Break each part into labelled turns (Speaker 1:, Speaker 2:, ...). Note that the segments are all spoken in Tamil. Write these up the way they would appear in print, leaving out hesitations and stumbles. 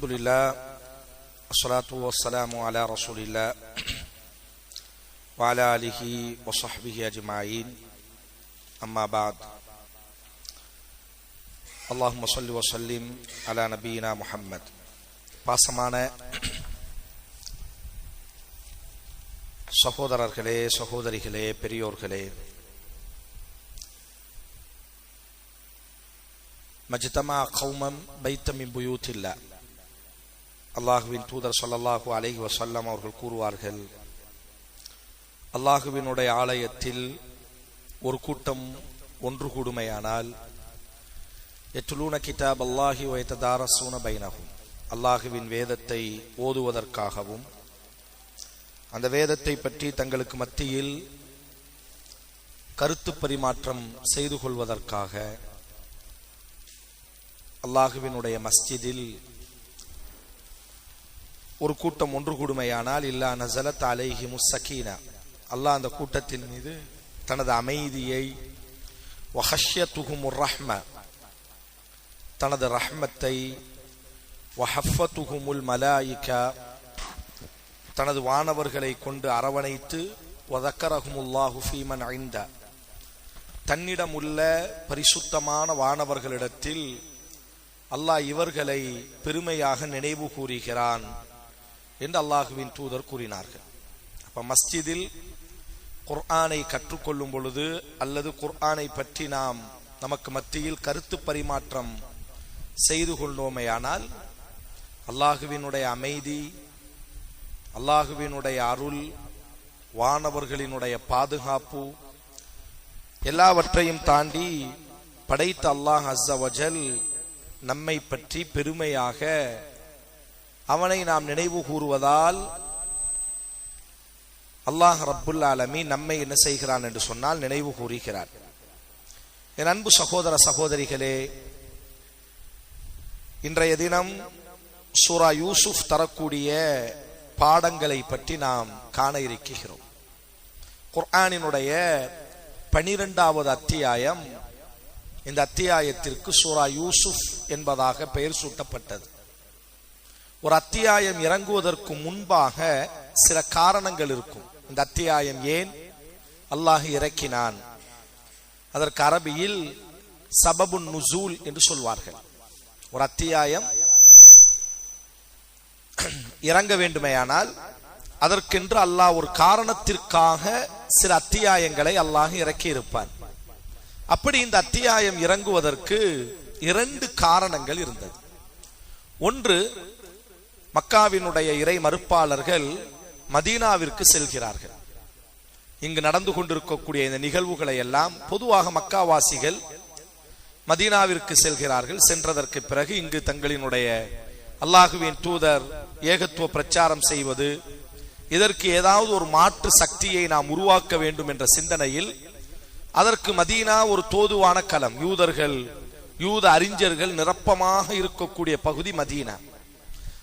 Speaker 1: Alhamdulillah, assalatu wassalamu ala rasulillah wa ala alihi wa sahbihi ajma'in, amma ba'd. Allahumma salli wa sallim ala nabiyyina Muhammad. பாசமான சகோதரர்களே, சகோதரிகளே, பெரியோர்களே, மஜ்தமா கௌமம் பைத்த மின் புயூத்தில்லா, அல்லாஹுவின் தூதர் ஸல்லல்லாஹு அலைஹி வஸல்லம் அவர்கள் கூறுவார்கள், அல்லாஹுவினுடைய ஆலயத்தில் ஒரு கூட்டம் ஒன்று கூடுமையானால் யத்லூன கிதாப் அல்லாஹி வ யததாரஸூன பைனஹும், அல்லாஹுவின் வேதத்தை ஓதுவதற்காகவும் அந்த வேதத்தை பற்றி தங்களுக்கு மத்தியில் கருத்து பரிமாற்றம் செய்து கொள்வதற்காக அல்லாஹுவினுடைய மஸ்ஜிதில் ஒரு கூட்டம் ஒன்று கூடுமையானால் இல்லா நஸலத் அலைஹிமுஸ் ஸகீனா, அல்லாஹ் அந்த கூட்டத்தின் மீது தனது அமைதியை, வஹஷ்யத்துஹுமுர் ரஹ்ம, தனது ரஹ்மத்தை, வஹஃபத்துஹுமுல் மலாயிகா, தனது வானவர்களை கொண்டு அரவணைத்து, வதக்கரஹுமுல்லாஹு ஃபீமன் இன்த, தன்னிடம் உள்ள பரிசுத்தமான வானவர்களிடத்தில் அல்லாஹ் இவர்களை பெருமையாக நினைவு கூறுகிறான் என்று அல்லாஹுவின் தூதர் கூறினார்கள். அப்ப மஸ்ஜிதில் குர்ஆனை கற்றுக்கொள்ளும் பொழுது அல்லது குர்ஆனை பற்றி நாம் நமக்கு மத்தியில் கருத்து பரிமாற்றம் செய்து கொண்டோமேயானால் அல்லாஹுவினுடைய அமைதி, அல்லாஹுவினுடைய அருள், வானவர்களினுடைய பாதுகாப்பு எல்லாவற்றையும் தாண்டி படைத்த அல்லாஹ் அஸ்ஸ வஜல் நம்மை பற்றி பெருமையாக அவனை நாம் நினைவு கூறுவதால் அல்லாஹ் ரப்புல் ஆலமீன் நம்மை என்ன செய்கிறான் என்று சொன்னால் நினைவு கூறுகிறார். என் அன்பு சகோதர சகோதரிகளே, இன்றைய தினம் சூரா யூசுப் தரக்கூடிய பாடங்களை பற்றி நாம் காண இருக்கிறோம். குர்ஆனினுடைய 12வது அத்தியாயம். இந்த அத்தியாயத்திற்கு சூரா யூசுப் என்பதாக பெயர் சூட்டப்பட்டது. ஒரு அத்தியாயம் இறங்குவதற்கு முன்பாக சில காரணங்கள் இருக்கும். இந்த அத்தியாயம் ஏன் அல்லாஹ் இறக்கினான், அதற்கு அரபியில் சபபுன் நுசூல் என்று சொல்வார்கள். ஒரு அத்தியாயம் இறங்க வேண்டுமேயானால் அதற்கென்று அல்லாஹ் ஒரு காரணத்திற்காக சில அத்தியாயங்களை அல்லாஹ் இறக்கி இருப்பான். அப்படி இந்த அத்தியாயம் இறங்குவதற்கு 2 காரணங்கள் இருந்தது. ஒன்று, மக்காவினுடைய இறை மறுப்பாளர்கள் மதீனாவிற்கு செல்கிறார்கள். இங்கு நடந்து கொண்டிருக்கக்கூடிய இந்த நிகழ்வுகளை எல்லாம் பொதுவாக மக்காவாசிகள் மதீனாவிற்கு செல்கிறார்கள். சென்றதற்கு பிறகு இங்கு தங்களினுடைய அல்லாஹுவின் தூதர் ஏகத்துவ பிரச்சாரம் செய்வது, இதற்கு ஏதாவது ஒரு மாற்று சக்தியை நாம் உருவாக்க வேண்டும் என்ற சிந்தனையில் அதற்கு மதீனா ஒரு தோதுவான களம். யூத அறிஞர்கள் நிரப்பமாக இருக்கக்கூடிய பகுதி மதீனா.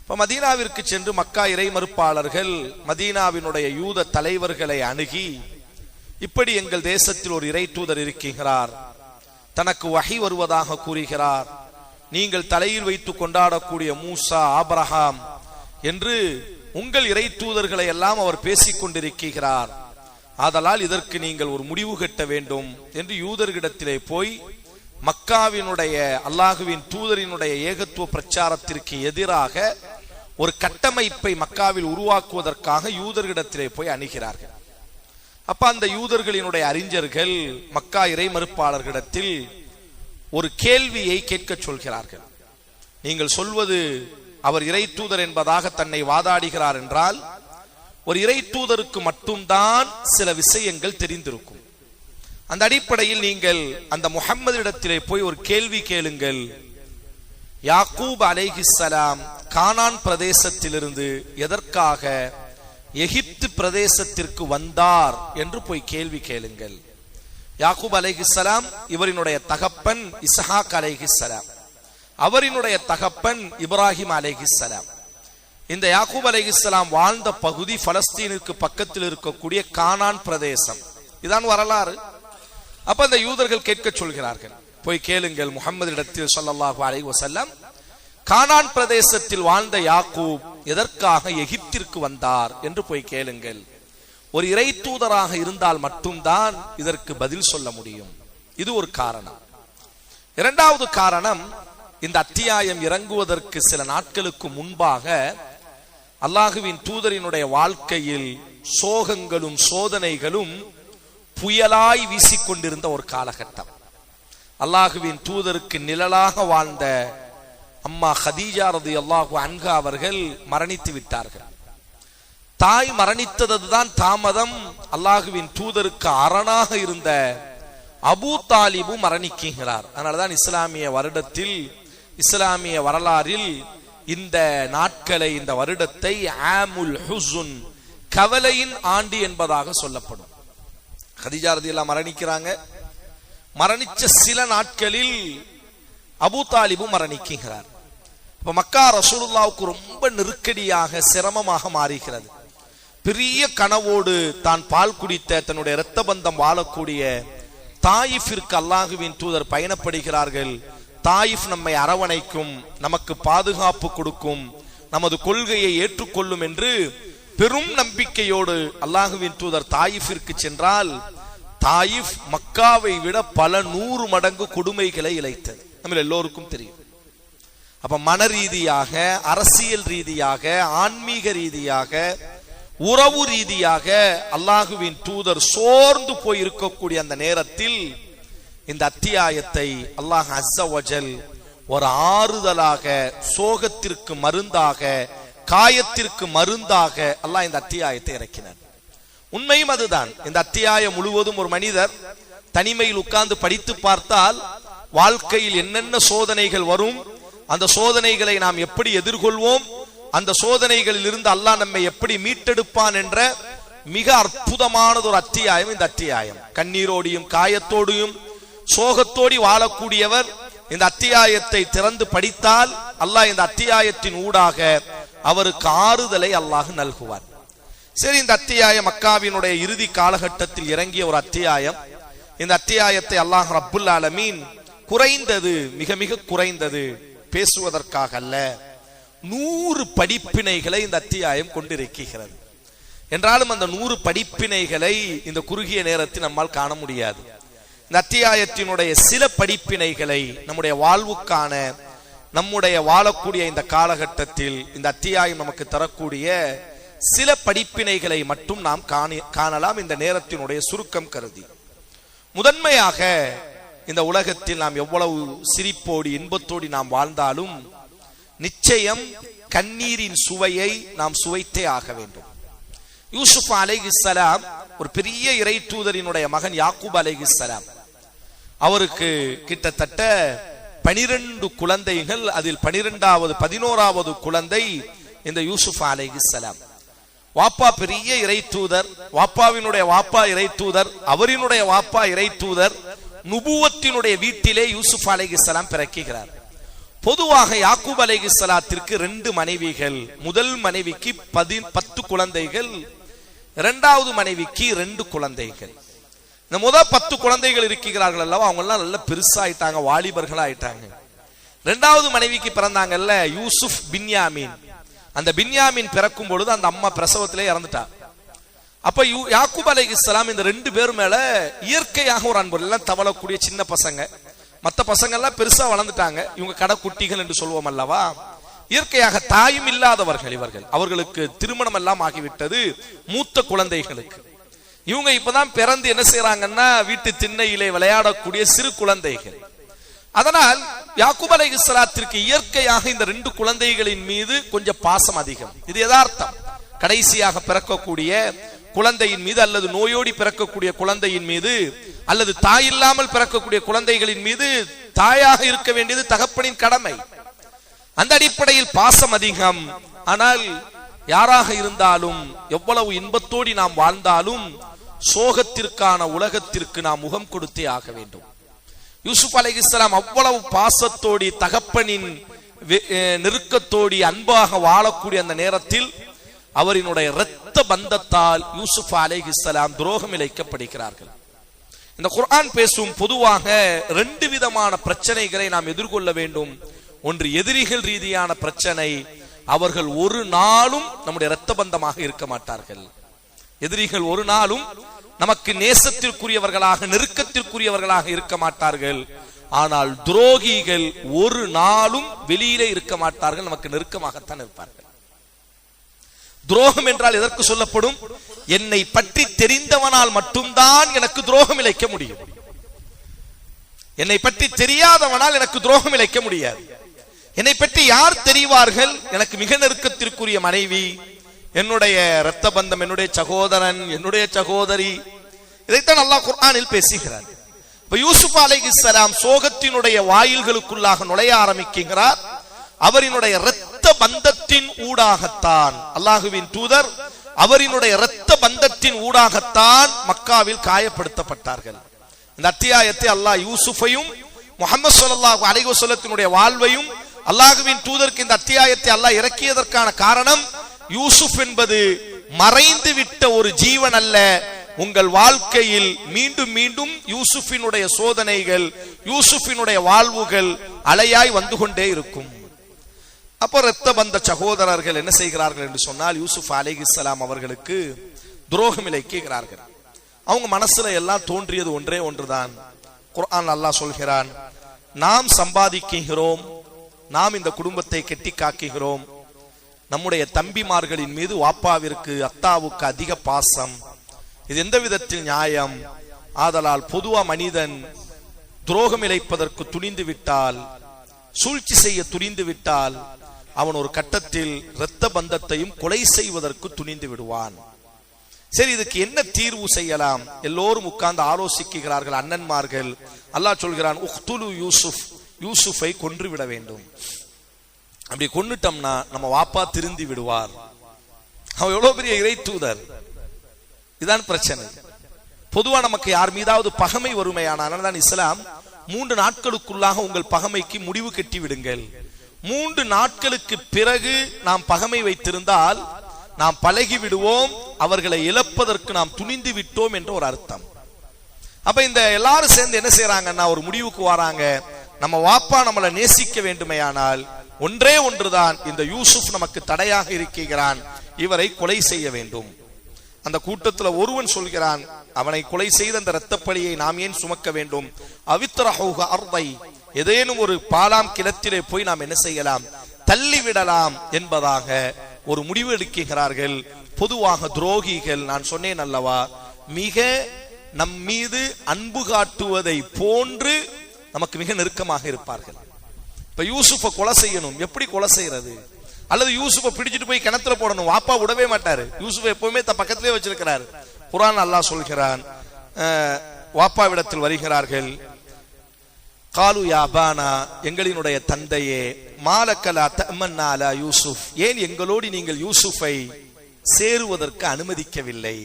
Speaker 1: இப்ப மதீனாவிற்கு சென்று மக்கா இறை மறுப்பாளர்கள் மதீனாவினுடைய யூத தலைவர்களை அணுகி, இப்படி எங்கள் தேசத்தில் ஒரு இறை தூதர் இருக்கிறார், தனக்கு வஹி வருவதாக கூறுகிறார், நீங்கள் தலையில் வைத்து கொண்டாடக்கூடிய மூசா, ஆபிரகாம் என்று உங்கள் இறை தூதர்களை எல்லாம் அவர் பேசிக் கொண்டிருக்கிறார், ஆதலால் இதற்கு நீங்கள் ஒரு முடிவு கட்ட வேண்டும் என்று யூதர்களிடத்திலே போய் மக்காவினுடைய அல்லாஹுவின் தூதரினுடைய ஏகத்துவ பிரச்சாரத்திற்கு எதிராக ஒரு கட்டமைப்பை மக்காவில் உருவாக்குவதற்காக யூதர்களிடத்திலே போய் அணுகிறார்கள். அப்ப அந்த யூதர்களினுடைய அறிஞர்கள் மக்கா இறை மறுப்பாளர்களிடத்தில் ஒரு கேள்வியை கேட்க சொல்கிறார்கள். நீங்கள் சொல்வது அவர் இறை தூதர் என்பதாக தன்னை வாதாடுகிறார் என்றால் ஒரு இறை தூதருக்கு மட்டும்தான் சில விஷயங்கள் தெரிந்திருக்கும். அந்த அடிப்படையில் நீங்கள் அந்த முஹம்மதிடத்திலே போய் ஒரு கேள்வி கேளுங்கள். யாக்கூப் அலைஹிஸ்ஸலாம் கானான் பிரதேசத்திலிருந்து எதற்காக எகிப்து பிரதேசத்திற்கு வந்தார் என்று போய் கேள்வி கேளுங்கள். யாக்கூப் அலைஹிஸ்ஸலாம் இவரினுடைய தகப்பன் இஸ்ஹாக் அலைஹிஸ்ஸலாம், அவரினுடைய தகப்பன் இப்ராஹிம் அலைஹிஸ்ஸலாம். இந்த யாக்கூப் அலைஹிஸ்ஸலாம் வாழ்ந்த பகுதி பலஸ்தீனுக்கு பக்கத்தில் இருக்கக்கூடிய கானான் பிரதேசம். இதான் வரலாறு. அப்ப அந்த யூதர்கள் கேட்க சொல்கிறார்கள், போய் கேளுங்கள் முஹம்மதிடத்தில் ஸல்லல்லாஹு அலைஹி வஸல்லம் கானான் பிரதேசத்தில் வாழ்ந்த யாக்கூப் எதற்காக எகிப்திற்கு வந்தார் என்று போய் கேளுங்கள். ஒரு இறை தூதராக இருந்தால் மட்டும்தான் இதற்கு பதில் சொல்ல முடியும். இது ஒரு காரணம். இரண்டாவது காரணம், இந்த அத்தியாயம் இறங்குவதற்கு சில நாட்களுக்கு முன்பாக அல்லாஹுவின் தூதரினுடைய வாழ்க்கையில் சோகங்களும் சோதனைகளும் புயலாய் வீசிக்கொண்டிருந்த ஒரு காலகட்டம். அல்லாஹுவின் தூதருக்கு நிழலாக வாழ்ந்த அம்மா ஹதீஜா ரலியல்லாஹு அன்ஹா அவர்கள் மரணித்து விட்டார்கள். தாய் மரணித்ததுதான் தாமதம். அல்லாஹுவின் தூதருக்கு அரணாக இருந்த அபூ தாலிபும் மரணிக்கிறார். அதனாலதான் இஸ்லாமிய வருடத்தில், இஸ்லாமிய வரலாறில் இந்த நாட்களை, இந்த வருடத்தை ஆமுல் ஹுஸ்ன், கவலையின் ஆண்டு என்பதாக சொல்லப்படும். ஹதீஜா ரலியல்லாஹு மரணிக்கிறாங்க. மரணிச்ச சில நாட்களில் அபூ தாலிபும் மரணிக்கிறார். இப்ப மக்கா ரசூலுல்லாஹ்வுக்கு ரொம்ப நெருக்கடியாக, சிரமமாக மாறுகிறது. பெரிய கனவோடு தான் பால் குடித்த தன்னுடைய இரத்த பந்தம் வாழக்கூடிய தாயிஃபிற்கு அல்லாஹுவின் தூதர் பயணப்படுகிறார்கள். தாயிஃப் நம்மை அரவணைக்கும், நமக்கு பாதுகாப்பு கொடுக்கும், நமது கொள்கையை ஏற்றுக்கொள்ளும் என்று பெரும் நம்பிக்கையோடு அல்லாஹுவின் தூதர் தாயிஃபிற்கு சென்றால், தாயிஃப் மக்காவை விட பல 100 மடங்கு கொடுமைகளை இழைத்தது. நம்ம எல்லோருக்கும் தெரியும். அப்ப மன ரீதியாக, அரசியல் ரீதியாக, ஆன்மீக ரீதியாக, உறவு ரீதியாக அல்லாஹுவின் தூதர் சோர்ந்து போய் இருக்கக்கூடிய அந்த நேரத்தில் இந்த அத்தியாயத்தை அல்லாஹ் அஸ்ஸ வஜல் ஒரு ஆறுதலாக, சோகத்திற்கு மருந்தாக, காயத்திற்கு மருந்தாக அல்லாஹ் இந்த அத்தியாயத்தை இறக்கினார். உண்மையும் அதுதான். இந்த அத்தியாயம் முழுவதும் ஒரு மனிதர் தனிமையில் உட்கார்ந்து படித்து பார்த்தால் வாழ்க்கையில் என்னென்ன சோதனைகள் வரும், அந்த சோதனைகளை நாம் எப்படி எதிர்கொள்வோம், அந்த சோதனைகளில் இருந்து அல்லாஹ் நம்மை எப்படி மீட்டெடுப்பான் என்ற மிக அற்புதமானது ஒரு அத்தியாயம் இந்த அத்தியாயம். கண்ணீரோடியும் காயத்தோடியும் சோகத்தோடி வாழக்கூடியவர் இந்த அத்தியாயத்தை திறந்து படித்தால் அல்லாஹ் இந்த அத்தியாயத்தின் ஊடாக அவருக்கு ஆறுதலை அல்லாஹ் நல்குவார். சரி, இந்த அத்தியாயம் மக்காவினுடைய இறுதி காலகட்டத்தில் இறங்கிய ஒரு அத்தியாயம். இந்த அத்தியாயத்தை அல்லாஹ் ரப்புல் ஆலமீன் குறைந்தது, மிக மிக குறைந்தது, பேசுவதற்காக அல்ல, 100 படிப்பினைகளை இந்த அத்தியாயம் கொண்டிருக்கிறது. என்றாலும் அந்த 100 படிப்பினைகளை இந்த குறுகிய நேரத்தில் நம்மால் காண முடியாது. இந்த அத்தியாயத்தினுடைய சில படிப்பினைகளை நம்முடைய வாழ்வுக்கான, நம்முடைய வாழக்கூடிய இந்த காலகட்டத்தில் இந்த அத்தியாயம் நமக்கு தரக்கூடிய சில படிப்பினைகளை மட்டும் நாம் காணலாம் இந்த நேரத்தினுடைய சுருக்கம் கருதி. முதன்மையாக, இந்த உலகத்தில் நாம் எவ்வளவு சிரிப்போடு இன்பத்தோடு நாம் வாழ்ந்தாலும் நிச்சயம் கண்ணீரின் சுவையை நாம் சுவைத்தே ஆக வேண்டும். யூசுப் அலைஹிஸ்ஸலாம் ஒரு பெரிய இறை தூதரினுடைய மகன் யாக்கூப் அலைஹிஸ்ஸலாம், அவருக்கு கிட்டத்தட்ட 12 குழந்தைகள். அதில் 11வது குழந்தை இந்த யூசுப் அலைஹிஸ்ஸலாம். வாப்பா பெரிய இறை தூதர், வாப்பாவினுடைய வாப்பா இறை தூதர், அவரினுடைய வாப்பா இறை தூதர். நுபுவத்தினுடைய வீட்டிலே யூசுப் அலைஹிஸ்ஸலாம் பிறக்கிறார். பொதுவாக யாக்கூப் அலைஹிஸ்ஸலாத்திற்கு 2 மனைவிகள். முதல் மனைவிக்கு 10 குழந்தைகள், இரண்டாவது மனைவிக்கு 2 குழந்தைகள். இந்த முதல் 10 குழந்தைகள் இருக்கிறார்கள் அல்லவா, அவங்க எல்லாம் நல்ல பெருசாயிட்டாங்க, வாலிபர்கள் ஆயிட்டாங்க. இரண்டாவது மனைவிக்கு பிறந்தாங்கல்ல யூசுப் பின்யாமின், அந்த பின்யாமின் பிறக்கும் பொழுது அந்த அம்மா பிரசவத்திலே இறந்துட்டா. அப்ப யாக்கூப் அலைஹிஸ்ஸலாம் இந்த 2 பேர் மேல இயற்கையாக ஒரு அன்பு. எல்லாம் தவளக்கூடிய சின்ன பசங்க, மற்ற பசங்க எல்லாம் பெருசா வளர்ந்துட்டாங்க, இவங்க கடைக்குட்டிகள் என்று சொல்வோம் அல்லவா. இயற்கையாக தாயும் இல்லாதவர்கள் இவர்கள். அவர்களுக்கு திருமணம் எல்லாம் ஆகிவிட்டது மூத்த குழந்தைகளுக்கு. இவங்க இப்பதான் பிறந்து என்ன செய்யறாங்கன்னா வீட்டு திண்ணையிலே விளையாடக்கூடிய சிறு குழந்தைகள். அதனால் யாக்கூப் அலைஹிஸ்ஸலாத்திற்கு இயற்கையாக இந்த 2 குழந்தைகளின் மீது கொஞ்சம் பாசம் அதிகம். இது யதார்த்தம். கடைசியாக பிறக்கக்கூடிய குழந்தையின் மீது, அல்லது நோயோடி பிறக்கக்கூடிய குழந்தையின் மீது, அல்லது தாய் இல்லாமல் பிறக்கக்கூடிய குழந்தைகளின் மீது தாயாக இருக்க வேண்டியது தகப்பனின் கடமை. அந்த அடிப்படையில் பாசம் அதிகம். ஆனால் யாராக இருந்தாலும், எவ்வளவு இன்பத்தோடி நாம் வாழ்ந்தாலும் சோகத்திற்கான உலகத்திற்கு நாம் முகம் கொடுத்தே ஆக வேண்டும். யூசுப் அலைஹிஸ்ஸலாம் அவ்வளவு பாசத்தோடி, தகப்பனின் நெருக்கத்தோடி அன்பாக வாழக்கூடிய அந்த நேரத்தில் அவரினுடைய இரத்த பந்தத்தால் யூசுப் அலைஹிஸ்ஸலாம் துரோகம் இழைக்கப்படுகிறார்கள். இந்த குர்ஆன் பேசும் பொதுவாக 2 விதமான பிரச்சனைகளை நாம் எதிர்கொள்ள வேண்டும். ஒன்று எதிரிகள் ரீதியான பிரச்சனை. அவர்கள் ஒரு நாளும் நம்முடைய இரத்த பந்தமாக இருக்க மாட்டார்கள். எதிரிகள் ஒரு நாளும் நமக்கு நேசத்திற்குரியவர்களாக நெருக்கத்திற்குரியவர்களாக இருக்க மாட்டார்கள். ஆனால் துரோகிகள் ஒரு நாளும் வெளியிலே இருக்க மாட்டார்கள், நமக்கு நெருக்கமாகத்தான் இருப்பார்கள். துரோகம் என்றால் எதற்கு சொல்லப்படும்? என்னை பற்றி தெரிந்தவனால் மட்டும்தான் எனக்கு துரோகம் இழைக்க முடியும். என்னை பற்றி தெரியாதவனால் எனக்கு துரோகம் இழைக்க முடியாது. என்னை பற்றி யார் தெரிவார்கள்? எனக்கு மிக நெருக்கத்திற்குரிய மனைவி, என்னுடைய இரத்த பந்தம், என்னுடைய சகோதரன், என்னுடைய சகோதரி. இதைத்தான் அல்லாஹ் குர்ஆனில் பேசுகிறார். இப்ப யூசுப் அலைஹிஸ்ஸலாம் சோகத்தினுடைய வாயில்களுக்குள்ளாக நுழைய ஆரம்பிக்கிறார். அவரினுடைய இரத்த பந்தத்தின் ஊடாகத்தான் அல்லாஹுவின் தூதர் அவரினுடைய இரத்த பந்தத்தின் ஊடாகத்தான் மக்காவில் காயப்படுத்தப்பட்டார்கள். இந்த அத்தியாயத்தை அல்லாஹ் யூசுஃபையும் முஹம்மது ஸல்லல்லாஹு அலைஹி வஸல்லத்தினுடைய வாழ்வையும் அல்லாஹுவின் தூதருக்கு இந்த அத்தியாயத்தை அல்லாஹ் இறக்கியதற்கான காரணம், யூசுப் என்பது மறைந்து விட்ட ஒரு ஜீவன் அல்ல. உங்கள் வாழ்க்கையில் மீண்டும் மீண்டும் யூசுஃபினுடைய சோதனைகள், யூசுஃபினுடைய வாழ்வுகள் அலையாய் வந்து கொண்டே இருக்கும். அப்போ இரத்த பந்த சகோதரர்கள் என்ன செய்கிறார்கள் என்று சொன்னால், யூசுப் அலைஹிஸ்ஸலாம் அவர்களுக்கு துரோகம் இழைக்கிறார்கள். அவங்க மனசுல எல்லாம் தோன்றியது ஒன்றே ஒன்றுதான். குர்ஆன் அல்லாஹ் சொல்கிறான், நாம் சம்பாதிக்கிறோம், நாம் இந்த குடும்பத்தை கெட்டி காக்குகிறோம், நம்முடைய தம்பிமார்களின் மீது வாப்பாவிற்கு அத்தாவுக்கு அதிக பாசம், இது எந்த விதத்தில் நியாயம்? ஆதலால் பொதுவா மனிதன் துரோகம் இழைப்பதற்கு துணிந்து விட்டால், சூழ்ச்சி செய்ய துணிந்து விட்டால், அவன் ஒரு கட்டத்தில் இரத்த பந்தத்தையும் கொலை செய்வதற்கு துணிந்து விடுவான். சரி, இதுக்கு என்ன தீர்வு செய்யலாம்? எல்லோரும் உட்கார்ந்து ஆலோசிக்கிறார்கள் அண்ணன்மார்கள். அல்லாஹ் சொல்கிறான், உக்துலு யூசுப், யூசுஃபை கொன்று விட வேண்டும். அப்படி கொன்னுட்டோம்னா நம்ம வாப்பா திருந்தி விடுவார். அவன் எவ்வளவு பெரிய இறை தூதர். இதுதான் பிரச்சனை. பொதுவா நமக்கு யார் மீதாவது பகமை வறுமையானால் தான் இஸ்லாம் 3 நாட்களுக்குள்ளாக உங்கள் பகமைக்கு முடிவு கட்டி விடுங்கள். 3 நாட்களுக்கு பிறகு நாம் பகமை வைத்திருந்தால் நாம் பழகி விடுவோம், அவர்களை இழப்பதற்கு நாம் துணிந்து விட்டோம் என்ற ஒரு அர்த்தம். அப்ப இந்த எல்லாரும் சேர்ந்து என்ன செய்யறாங்கன்னா ஒரு முடிவுக்கு வராங்க, நம்ம வாப்பா நம்மளை நேசிக்க வேண்டுமையானால் ஒன்றே ஒன்றுதான், இந்த யூசுப் நமக்கு தடையாக இருக்கிறான், இவரை கொலை செய்ய வேண்டும். அந்த கூட்டத்துல ஒருவன் சொல்கிறான், அவனை கொலை செய்த அந்த இரத்தப்பழியை நாம் ஏன் சுமக்க வேண்டும்? அவித்ரஹூஹ அர்தை, ஏதேனும் ஒரு பாலாம் கிணத்திலே போய் நாம் என்ன செய்யலாம், தள்ளிவிடலாம் என்பதாக ஒரு முடிவு எடுக்கிறார்கள். பொதுவாக துரோகிகள், நான் சொன்னேன் அல்லவா, மிக நம் மீது அன்பு காட்டுவதை போன்று நமக்கு மிக நெருக்கமாக இருப்பார்கள். இப்ப யூசுஃபை கொலை செய்யணும், எப்படி கொலை செய்யறது? அல்லது யூசுஃபை பிடிச்சிட்டு போய் கிணத்துல போடணும், வாப்பா விடவே மாட்டாரு. யூசுஃபை எப்பவுமே தன் பக்கத்திலே வச்சிருக்கிறார். குர்ஆன் அல்லாஹ் சொல்கிறான், வாப்பாவிடத்தில் வருகிறார்கள். காலு யா அபானா, எங்களினுடைய தந்தையே, மாலக்கலா தமன்னா அலா யூசுப், ஏன் எங்களோடு நீங்கள் யூசுஃபை சேருவதற்கு அனுமதிக்கவில்லை?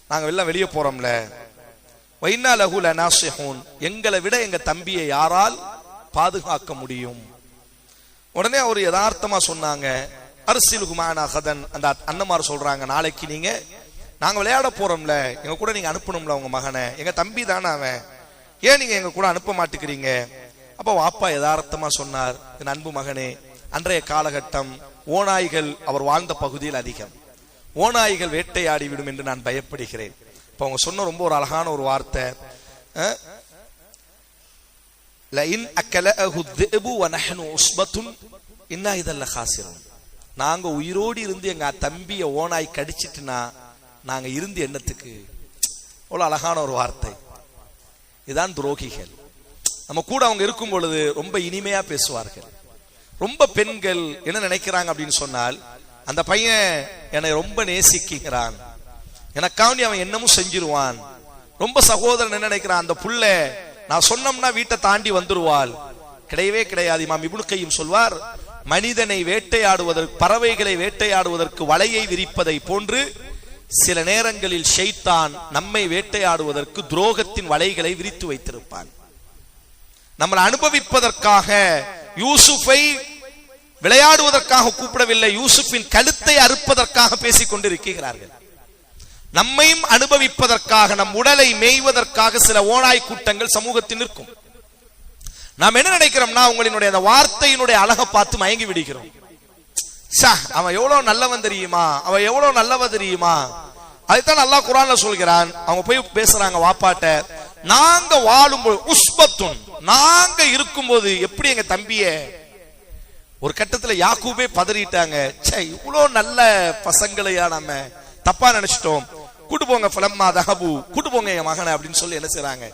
Speaker 1: நாங்க எல்லாம் வெளியே போறோம்ல. வைன்னா லஹு லநாஸிஹூன், எங்களை விட எங்க தம்பியை யாரால் பாதுகாக்க முடியும்? உடனே அவர் யதார்த்தமா சொன்னாங்க, அர்சிலுஹு மஅனா கதன். அந்த அண்ணமார் சொல்றாங்க, நாளைக்கு நாங்க விளையாட போறோம்ல, எங்க கூட நீங்க அனுப்பணும்ல உங்க மகனை, எங்க தம்பி தானே அவன், ஏன் நீங்க எங்க கூட அனுப்ப மாட்டேங்கிறீங்க? அப்ப வாப்பா யதார்த்தமா சொன்னார், என் அன்பு மகனே, அன்றைய காலகட்டம் ஓநாய்கள் அவர் வாழ்ந்த பகுதியில் அதிகம், ஓநாய்கள் வேட்டையாடி விடும் என்று நான் பயப்படுகிறேன். இப்ப அவங்க சொன்ன ரொம்ப ஒரு அழகான ஒரு வார்த்தை, லஇன் அக்கலஹு الذئب ونحن عصبة இன்னா இதல்ல காசிரன். நாங்க உயிரோடு இருந்து எங்க தம்பிய ஓநாய் கடிச்சிட்டுனா நாங்க இருந்து என்னத்துக்கு? அவ்வளவு அழகான ஒரு வார்த்தை. இதான் துரோகிகள். நம்ம கூட அவங்க இருக்கும் பொழுது ரொம்ப இனிமையா பேசுவார்கள். ரொம்ப பெண்கள் என்ன நினைக்கிறாங்க அப்படின்னு சொன்னால், அந்த பையன் என்னை ரொம்ப நேசிக்கிறான், எனக்காண்டி அவன் என்னமும் செஞ்சிருவான். ரொம்ப சகோதரன் என்ன நினைக்கிறான், அந்த புள்ள நான் சொன்னோம்னா வீட்டை தாண்டி வந்துருவாள். கிடையவே கிடையாது. இமாம் இப்னு கையும் சொல்வார், மனிதனை வேட்டையாடுவதற்கு, பறவைகளை வேட்டையாடுவதற்கு வலையை விரிப்பதை போன்று சில நேரங்களில் ஷைத்தான் நம்மை வேட்டையாடுவதற்கு துரோகத்தின் வலைகளை விரித்து வைத்திருப்பான். நம்மளை அனுபவிப்பதற்காக யூசுஃபை விளையாடுவதற்காக கூப்பிடவில்லை, யூசுஃபின் கழுத்தை அறுப்பதற்காக பேசிக் கொண்டிருக்கிறார்கள். நம்மையும் அனுபவிப்பதற்காக, நம் உடலை மேய்வதற்காக சில ஓநாய் கூட்டங்கள் சமூகத்தில் நிற்கும். நாம் என்ன நினைக்கிறோம்னா உங்களினுடைய அந்த வார்த்தையினுடைய அழகை பார்த்து மயங்கி விடுகிறோம். அவன் எவ்வளவு நல்லவன் தெரியுமா, அவன் எவ்வளவு நல்லவ தெரியுமா. அதுதான் அல்லாஹ் குர்ஆன்ல சொல்கிறான். அவங்க போய் பேசுறாங்க வாப்பாட்ட, நாங்க வாழும்போது உஸ்பத்துன், நாங்க இருக்கும்போது எப்படி எங்க தம்பிய. ஒரு கட்டத்துல யாக்கூபே பதறிட்டாங்க, இவ்வளவு நல்ல பசங்களையா நம்ம தப்பா நினைச்சிட்டோம், கூட்டு போங்க ஃபலம்மா தஹபு, கூட்டு போங்க என் மகனை அப்படின்னு சொல்லி என்ன செய்றாங்க,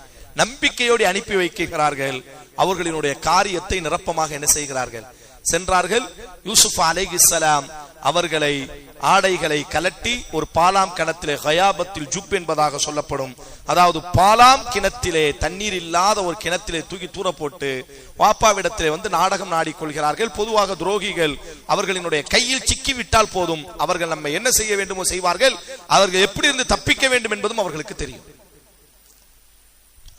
Speaker 1: நம்பிக்கையோடு அனுப்பி வைக்கிறார்கள். அவர்களினுடைய காரியத்தை நிரப்பமாக என்ன செய்கிறார்கள், சென்றார்கள். யூசுப் அலைஹிஸ்ஸலாம் அவர்களை ஆடைகளை கலட்டி ஒரு பாலாம் கிணத்திலே, கயாபத்தில் ஜுப் என்பதாக சொல்லப்படும், அதாவது பாலாம் கிணத்திலே, தண்ணீர் இல்லாத ஒரு கிணத்திலே தூக்கி தூர போட்டு வாப்பாவிடத்திலே வந்து நாடகம் நாடிக்கொள்கிறார்கள். பொதுவாக துரோகிகள் அவர்களினுடைய கையில் சிக்கிவிட்டால் போதும், அவர்கள் நம்ம என்ன செய்ய வேண்டுமோ செய்வார்கள். அவர்கள் எப்படி இருந்து தப்பிக்க வேண்டும் என்பதும் அவர்களுக்கு தெரியும்.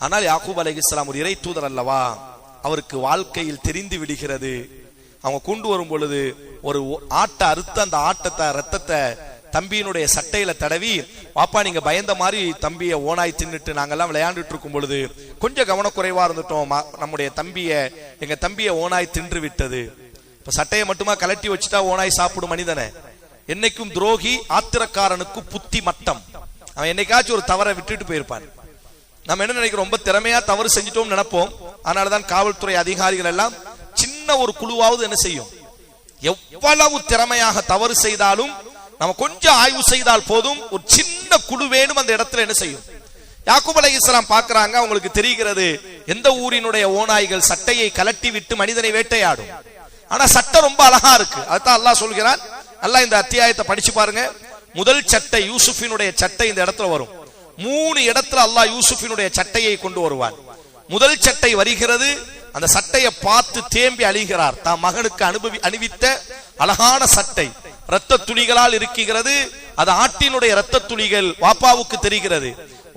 Speaker 1: ஆனால் யாக்கூப் அலைஹிஸ்ஸலாம் ஒரு இறை தூதர் அல்லவா, அவருக்கு வாழ்க்கையில் தெரிந்து விடுகிறது. அவங்க கொண்டு வரும் பொழுது ஒரு ஆட்டை அறுத்து அந்த ஆட்டத்தை ரத்தத்தை தம்பியினுடைய சட்டையில தடவி, பாப்பா நீங்க பயந்த மாதிரி தம்பிய ஓனாய் தின்னுட்டு நாங்கெல்லாம் விளையாண்டுட்டு இருக்கும் பொழுது கொஞ்சம் கவனக்குறைவா இருந்துட்டோம், நம்முடைய எங்க தம்பிய ஓனாய் தின்று விட்டது. இப்ப சட்டையை மட்டுமா கலட்டி வச்சுட்டா ஓனாய் சாப்பிடும் மனிதனை? என்னைக்கும் துரோகி ஆத்திரக்காரனுக்கு புத்தி மட்டம். அவன் என்னைக்காச்சும் ஒரு தவறை விட்டுட்டு போயிருப்பான். நம்ம என்ன நினைக்கிறோம், ரொம்ப திறமையா தவறு செஞ்சிட்டோம் நினைப்போம். அதனாலதான் காவல்துறை அதிகாரிகள் எல்லாம் சின்ன ஒரு குழுவாவது என்ன செய்யும், எவ்வளவு திறமையாக தவறு செய்தாலும் நம்ம கொஞ்சம் ஆய்வு செய்தால் போதும், ஒரு சின்ன குழு வேணும் அந்த இடத்துல என்ன செய்யும். யாக்கூப் அலைஹிஸ்ஸலாம் பார்க்கறாங்க, அவங்களுக்கு தெரிகிறது எந்த ஊரினுடைய ஓநாய்கள் சட்டையை கலட்டி விட்டு மனிதனை வேட்டையாடும். ஆனா சட்டை ரொம்ப அழகா இருக்கு. அதுதான் அல்லாஹ் சொல்கிறான். அல்லாஹ் இந்த அத்தியாயத்தை படிச்சு பாருங்க. முதல் சட்டை யூசுஃபினுடைய சட்டை இந்த இடத்துல வரும். 3 இடத்துல அல்லாஹ் யூசுஃபினுடைய சட்டையை கொண்டு வருவான். முதல் சட்டை வருகிறது, அந்த சட்டையை பார்த்து தேம்பி அழிகிறார். தான் மகனுக்கு அணிவித்த அழகான சட்டை இரத்த துளிகளால் இருக்கிறது. அது ஆட்டினுடைய இரத்த துளிகள் வாப்பாவுக்கு தெரிகிறது.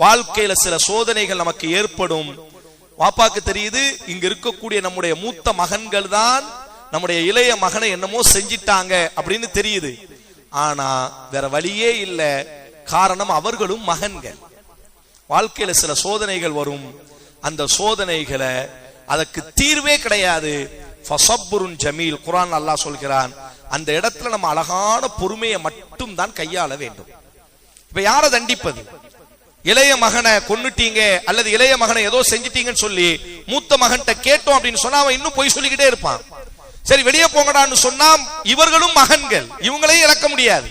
Speaker 1: வாழ்க்கையில சில சோதனைகள் நமக்கு ஏற்படும். வாப்பாக்கு தெரியுது, இங்க இருக்கக்கூடிய நம்முடைய மூத்த மகன்கள் தான் நம்முடைய இளைய மகனை என்னமோ செஞ்சிட்டாங்க அப்படின்னு தெரியுது. ஆனா வேற வழியே இல்ல, காரணம் அவர்களும் மகன்கள். வாழ்க்கையில சில சோதனைகள் வரும். அந்த சோதனைகளை அதற்கு தீர்வே கிடையாது. ஃபஸப்ருன் ஜமீல், குர்ஆன் அல்லாஹ் சொல்கிறான். அந்த இடத்துல நம்ம அழகான பொறுமையை மட்டும் தான் கையாள வேண்டும். இப்ப யாரை தண்டிப்பது? இளைய மகனை கொன்னுட்டீங்க அல்லது இளைய மகனை ஏதோ செஞ்சிட்டீங்கன்னு சொல்லி மூத்த மகன்கிட்ட கேட்டோம் அப்படின்னு சொன்னா அவன் இன்னும் பொய் சொல்லிக்கிட்டே இருப்பான். சரி வெளியே போங்கடான்னு சொன்னா இவர்களும் மகன்கள், இவங்களையும் இழக்க முடியாது.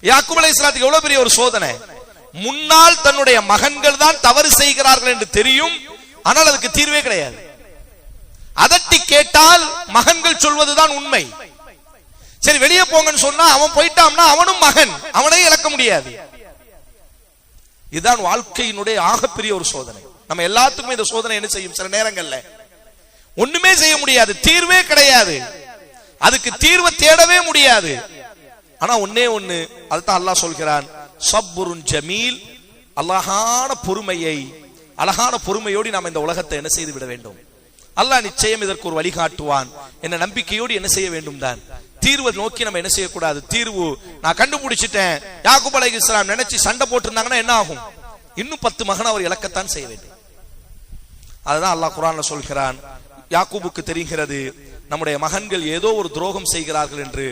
Speaker 1: யாக்கூப் அலைஹிஸ்ஸலாத்துக்கு எவ்வளவு பெரிய ஒரு சோதனை. முன்னால் தன்னுடைய மகன்கள் தான் தவறு செய்கிறார்கள் என்று தெரியும், ஆனால் அதுக்கு தீர்வே கிடையாது. அதட்டி கேட்டால் மகன்கள் சொல்வதுதான் உண்மை. சரி வெளியே போங்கன்னு சொன்னா அவன் போயிட்டான்னா அவனும் மகன், அவனையும் இழக்க முடியாது. இதுதான் வாழ்க்கையினுடைய ஆகப்பெரிய ஒரு சோதனை. நம்ம எல்லாத்துக்குமே இந்த சோதனை என்ன செய்யும், சில நேரங்கள்ல ஒண்ணுமே செய்ய முடியாது, தீர்வே கிடையாது, அதுக்கு தீர்வை தேடவே முடியாது. ஆனா ஒன்னே ஒண்ணு, அதுதான் அல்லாஹ் சொல்கிறான், சப்ருன் ஜமீல், அழகான பொறுமையை, அழகான பொறுமையோடு நாம் இந்த உலகத்தை என்ன செய்து விட வேண்டும். அல்லாஹ் நிச்சயம் இதற்கு ஒரு வழிகாட்டுவான் என்ன நம்பிக்கையோடு என்ன செய்ய வேண்டும் தான். தீர்வை நோக்கி நம்ம என்ன செய்யக்கூடாது. தீர்வு நான் கண்டுபிடிச்சிட்டேன், யாக்கூப் அலைஹிஸ்ஸலாம் நினைச்சு சண்டை போட்டிருந்தாங்கன்னா என்ன ஆகும், இன்னும் 10 மகன் அவர் இழக்கத்தான் செய்ய வேண்டும். அதுதான் அல்லாஹ் குர்ஆன்ல சொல்கிறான். யாக்கூபுக்கு தெரிகிறது நம்முடைய மகன்கள் ஏதோ ஒரு துரோகம் செய்கிறார்கள் என்று,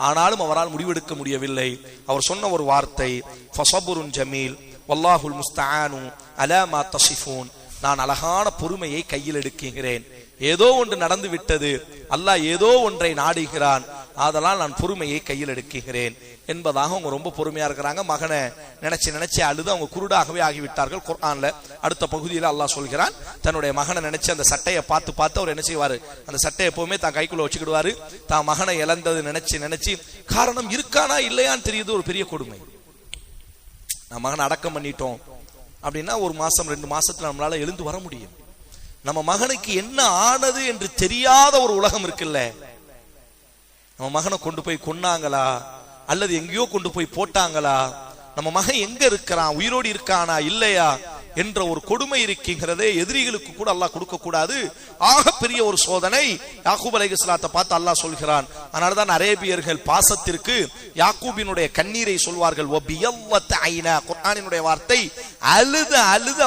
Speaker 1: ஆனாலும் அவரால் முடிவெடுக்க முடியவில்லை. அவர் சொன்ன ஒரு வார்த்தை, ஃபஸப்ருன் ஜமீல் வல்லாஹுல் முஸ்தஆனு அலா மா தஸிஃபூன், நான் அழகான பொறுமையை கையில் எடுக்கிறேன். ஏதோ ஒன்று நடந்து விட்டது, அல்லாஹ் ஏதோ ஒன்றை நாடுகிறான், அதனால் நான் பொறுமையை கையில் எடுக்கிறேன் என்பதாக அவங்க ரொம்ப பொறுமையா இருக்கிறாங்க. மகனை நினைச்சு அழுது அவங்க குருடாகவே ஆகிவிட்டார்கள். குர்ஆன்ல அடுத்த பகுதியில் அல்லாஹ் சொல்கிறான், தன்னுடைய மகனை நினைச்சு அந்த சட்டையை பார்த்து அவர் என்ன செய்வாரு, அந்த சட்டையை எப்பவுமே தான் கைக்குள்ள வச்சுக்கிடுவாரு. தான் மகனை இழந்தது நினைச்சு காரணம் இருக்கானா இல்லையான்னு தெரியுது, ஒரு பெரிய கொடுமை. நான் மகனை அடக்கம் பண்ணிட்டோம் அப்படின்னா 1 மாசம் 2 மாசத்துல நம்மளால எழுந்து வர முடியும். நம்ம மகனுக்கு என்ன ஆனது என்று தெரியாத ஒரு உலகம் இருக்குல்ல. நம்ம மகனை கொண்டு போய் கொன்னாங்களா அல்லது எங்கேயோ கொண்டு போய் போட்டாங்களா, நம்ம மகன் எங்க இருக்கிறான், உயிரோடு இருக்கானா இல்லையா என்ற ஒரு கொடுமை இருக்கின்றதே, எதிரிகளுக்கு கூட அல்லாஹ் கொடுக்க கூடாது. ஆக பெரிய ஒரு சோதனை. யாக்கூப் அலைஹிஸ்ஸலாத்தை பார்த்து அல்லாஹ் சொல்கிறான். அதனாலதான் அரேபியர்கள் பாசத்திற்கு யாக்கூபினுடைய கண்ணீரை சொல்வார்கள். வபியல்லத் ஐனா, குர்ஆனினுடைய வார்த்தை, அழுது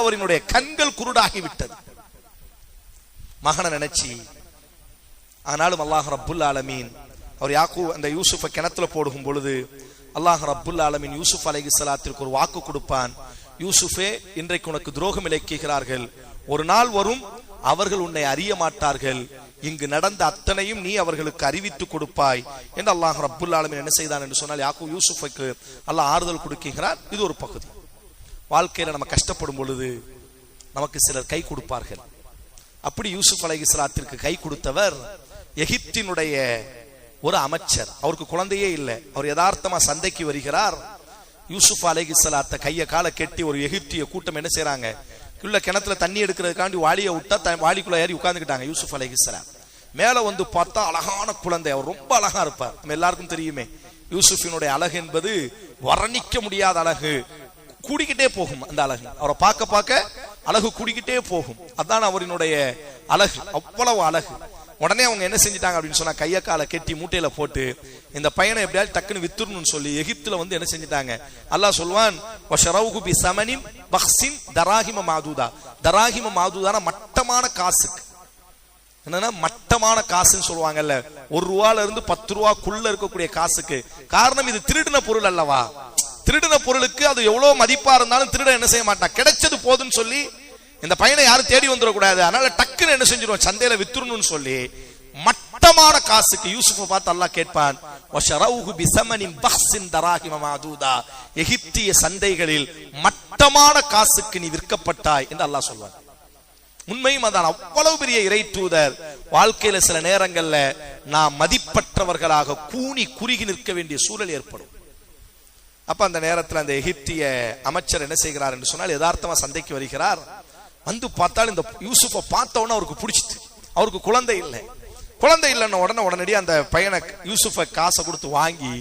Speaker 1: அவரினுடைய கண்கள் குருடாகி விட்டது. மகனை நினைச்சி. ஆனாலும் அல்லாஹ் ரப்புல் ஆலமீன் அவர் யாக்கூப் அந்த யூசுஃபை கிணத்துல போடும் பொழுது அல்லாஹ் ரப்புல் ஆலமீன் யூசுப் அலைஹிஸ்ஸலாத்திற்கு ஒரு வாக்கு கொடுப்பான். யூசுஃபே, இன்றைக்கு உனக்கு துரோகம் இழைக்கிறார்கள், ஒரு நாள் வரும் அவர்கள் உன்னை அறிய மாட்டார்கள், இங்கு நடந்த அத்தனையும் நீ அவர்களுக்கு அறிவித்து கொடுப்பாய் என்று அல்லாஹ் ரப்புல் ஆலமீன் என்ன செய்தான் என்று சொன்னால் யாக்கூப் யூசுஃபுக்கு அல்லாஹ் ஆறுதல் கொடுக்கிறார். இது ஒரு பகுதி. வாழ்க்கையில நம்ம கஷ்டப்படும் பொழுது நமக்கு சிலர் கை கொடுப்பார்கள். அப்படி யூசுப் அலைஹிஸ்ஸலாத்திற்கு கை கொடுத்தவர் எகிப்தினுடைய ஒரு அமைச்சர். அவருக்கு குழந்தையே இல்லை. அவர் யதார்த்தமா சந்தைக்கு வருகிறார். யூசுப் அலைஹிஸ்ஸலாத்தை கைய கால கெட்டி ஒரு எகிப்திய கூட்டம் என்ன செய்யறாங்க, உள்ள கிணத்துல தண்ணி எடுக்கிறதுக்காண்டி வாளியை விட்டா வாளிக்குள்ள ஏறி உட்கார்ந்துக்கிட்டாங்க. யூசுப் அலைஹிஸ்ஸலாம் மேல வந்து பார்த்தா அழகான குழந்தை. அவர் ரொம்ப அழகா இருப்பார். நம்ம எல்லாருக்கும் தெரியுமே யூசுஃபினுடைய அழகு என்பது வர்ணிக்க முடியாத அழகு, கூடிக்கிட்டே போகும். அந்த அழகு அவரை பார்க்க பார்க்க அழகு கூடிக்கிட்டே போகும். அதான் அவரினுடைய அழகு, அவ்வளவு அழகு. உடனே அவங்க என்ன செஞ்சிட்டாங்க அப்படின்னு சொன்னா கைய கால கெட்டி மூட்டையில போட்டு இந்த பையனை எப்படியாவது டக்குன்னு வித்துறணும்னு சொல்லி எகிப்துல வந்து என்ன செஞ்சிட்டாங்க. அல்லாஹ் சொல்வான் வஷரவுகு பிஸமனின் பக்ஸின் தராஹிம மாதுதா. தராஹிம மாதுதான மட்டமான காசுக்கு, என்னன்னா மட்டமான காசுன்னு சொல்லுவாங்கல்ல, ₹1 இருந்து ₹10 இருக்கக்கூடிய காசுக்கு. காரணம் இது திருடின பொருள் அல்லவா. திருடின பொருளுக்கு அது எவ்வளவு மதிப்பா இருந்தாலும் திருட என்ன செய்ய மாட்டான், கிடைச்சது போதுன்னு சொல்லி இந்த பையனை யாரும் தேடி வந்துடக்கூடாது, அதனால டக்குன்னு என்ன செஞ்சிருவோம் சந்தையில வித்துறணும்னு சொல்லி மட்டமான காசுக்கு யூசுஃபை பார்த்து அல்லாஹ் கேட்பான் வஷரவுஹு பிஸமனின் பக்ஸின் தராஹிம மாதுதா. எகிப்திய சந்தைகளில் மட்டமான காசுக்கு நீ விற்கப்பட்டாய் என்று அல்லாஹ் சொல்வான். உண்மையும் அதான். அவ்வளவு பெரிய இறை தூதர். வாழ்க்கையில சில நேரங்கள்ல நாம் மதிப்பற்றவர்களாக கூனி குறுகி நிற்க வேண்டிய சூழல் ஏற்படும். அப்ப அந்த நேரத்தில் அந்த எகிப்திய அமைச்சர் என்ன செய்கிறார் என்று சொன்னால் யதார்த்தமா சந்தைக்கு வருகிறார். வந்து பார்த்தால் இந்த யூசுஃபை பார்த்த உடனே அவருக்கு பிடிச்சிட்டு, அவருக்கு குழந்தை இல்லை. குழந்தை இல்லைன்னு உடனடியே அந்த பையனை யூசுஃபை காசை கொடுத்து வாங்கி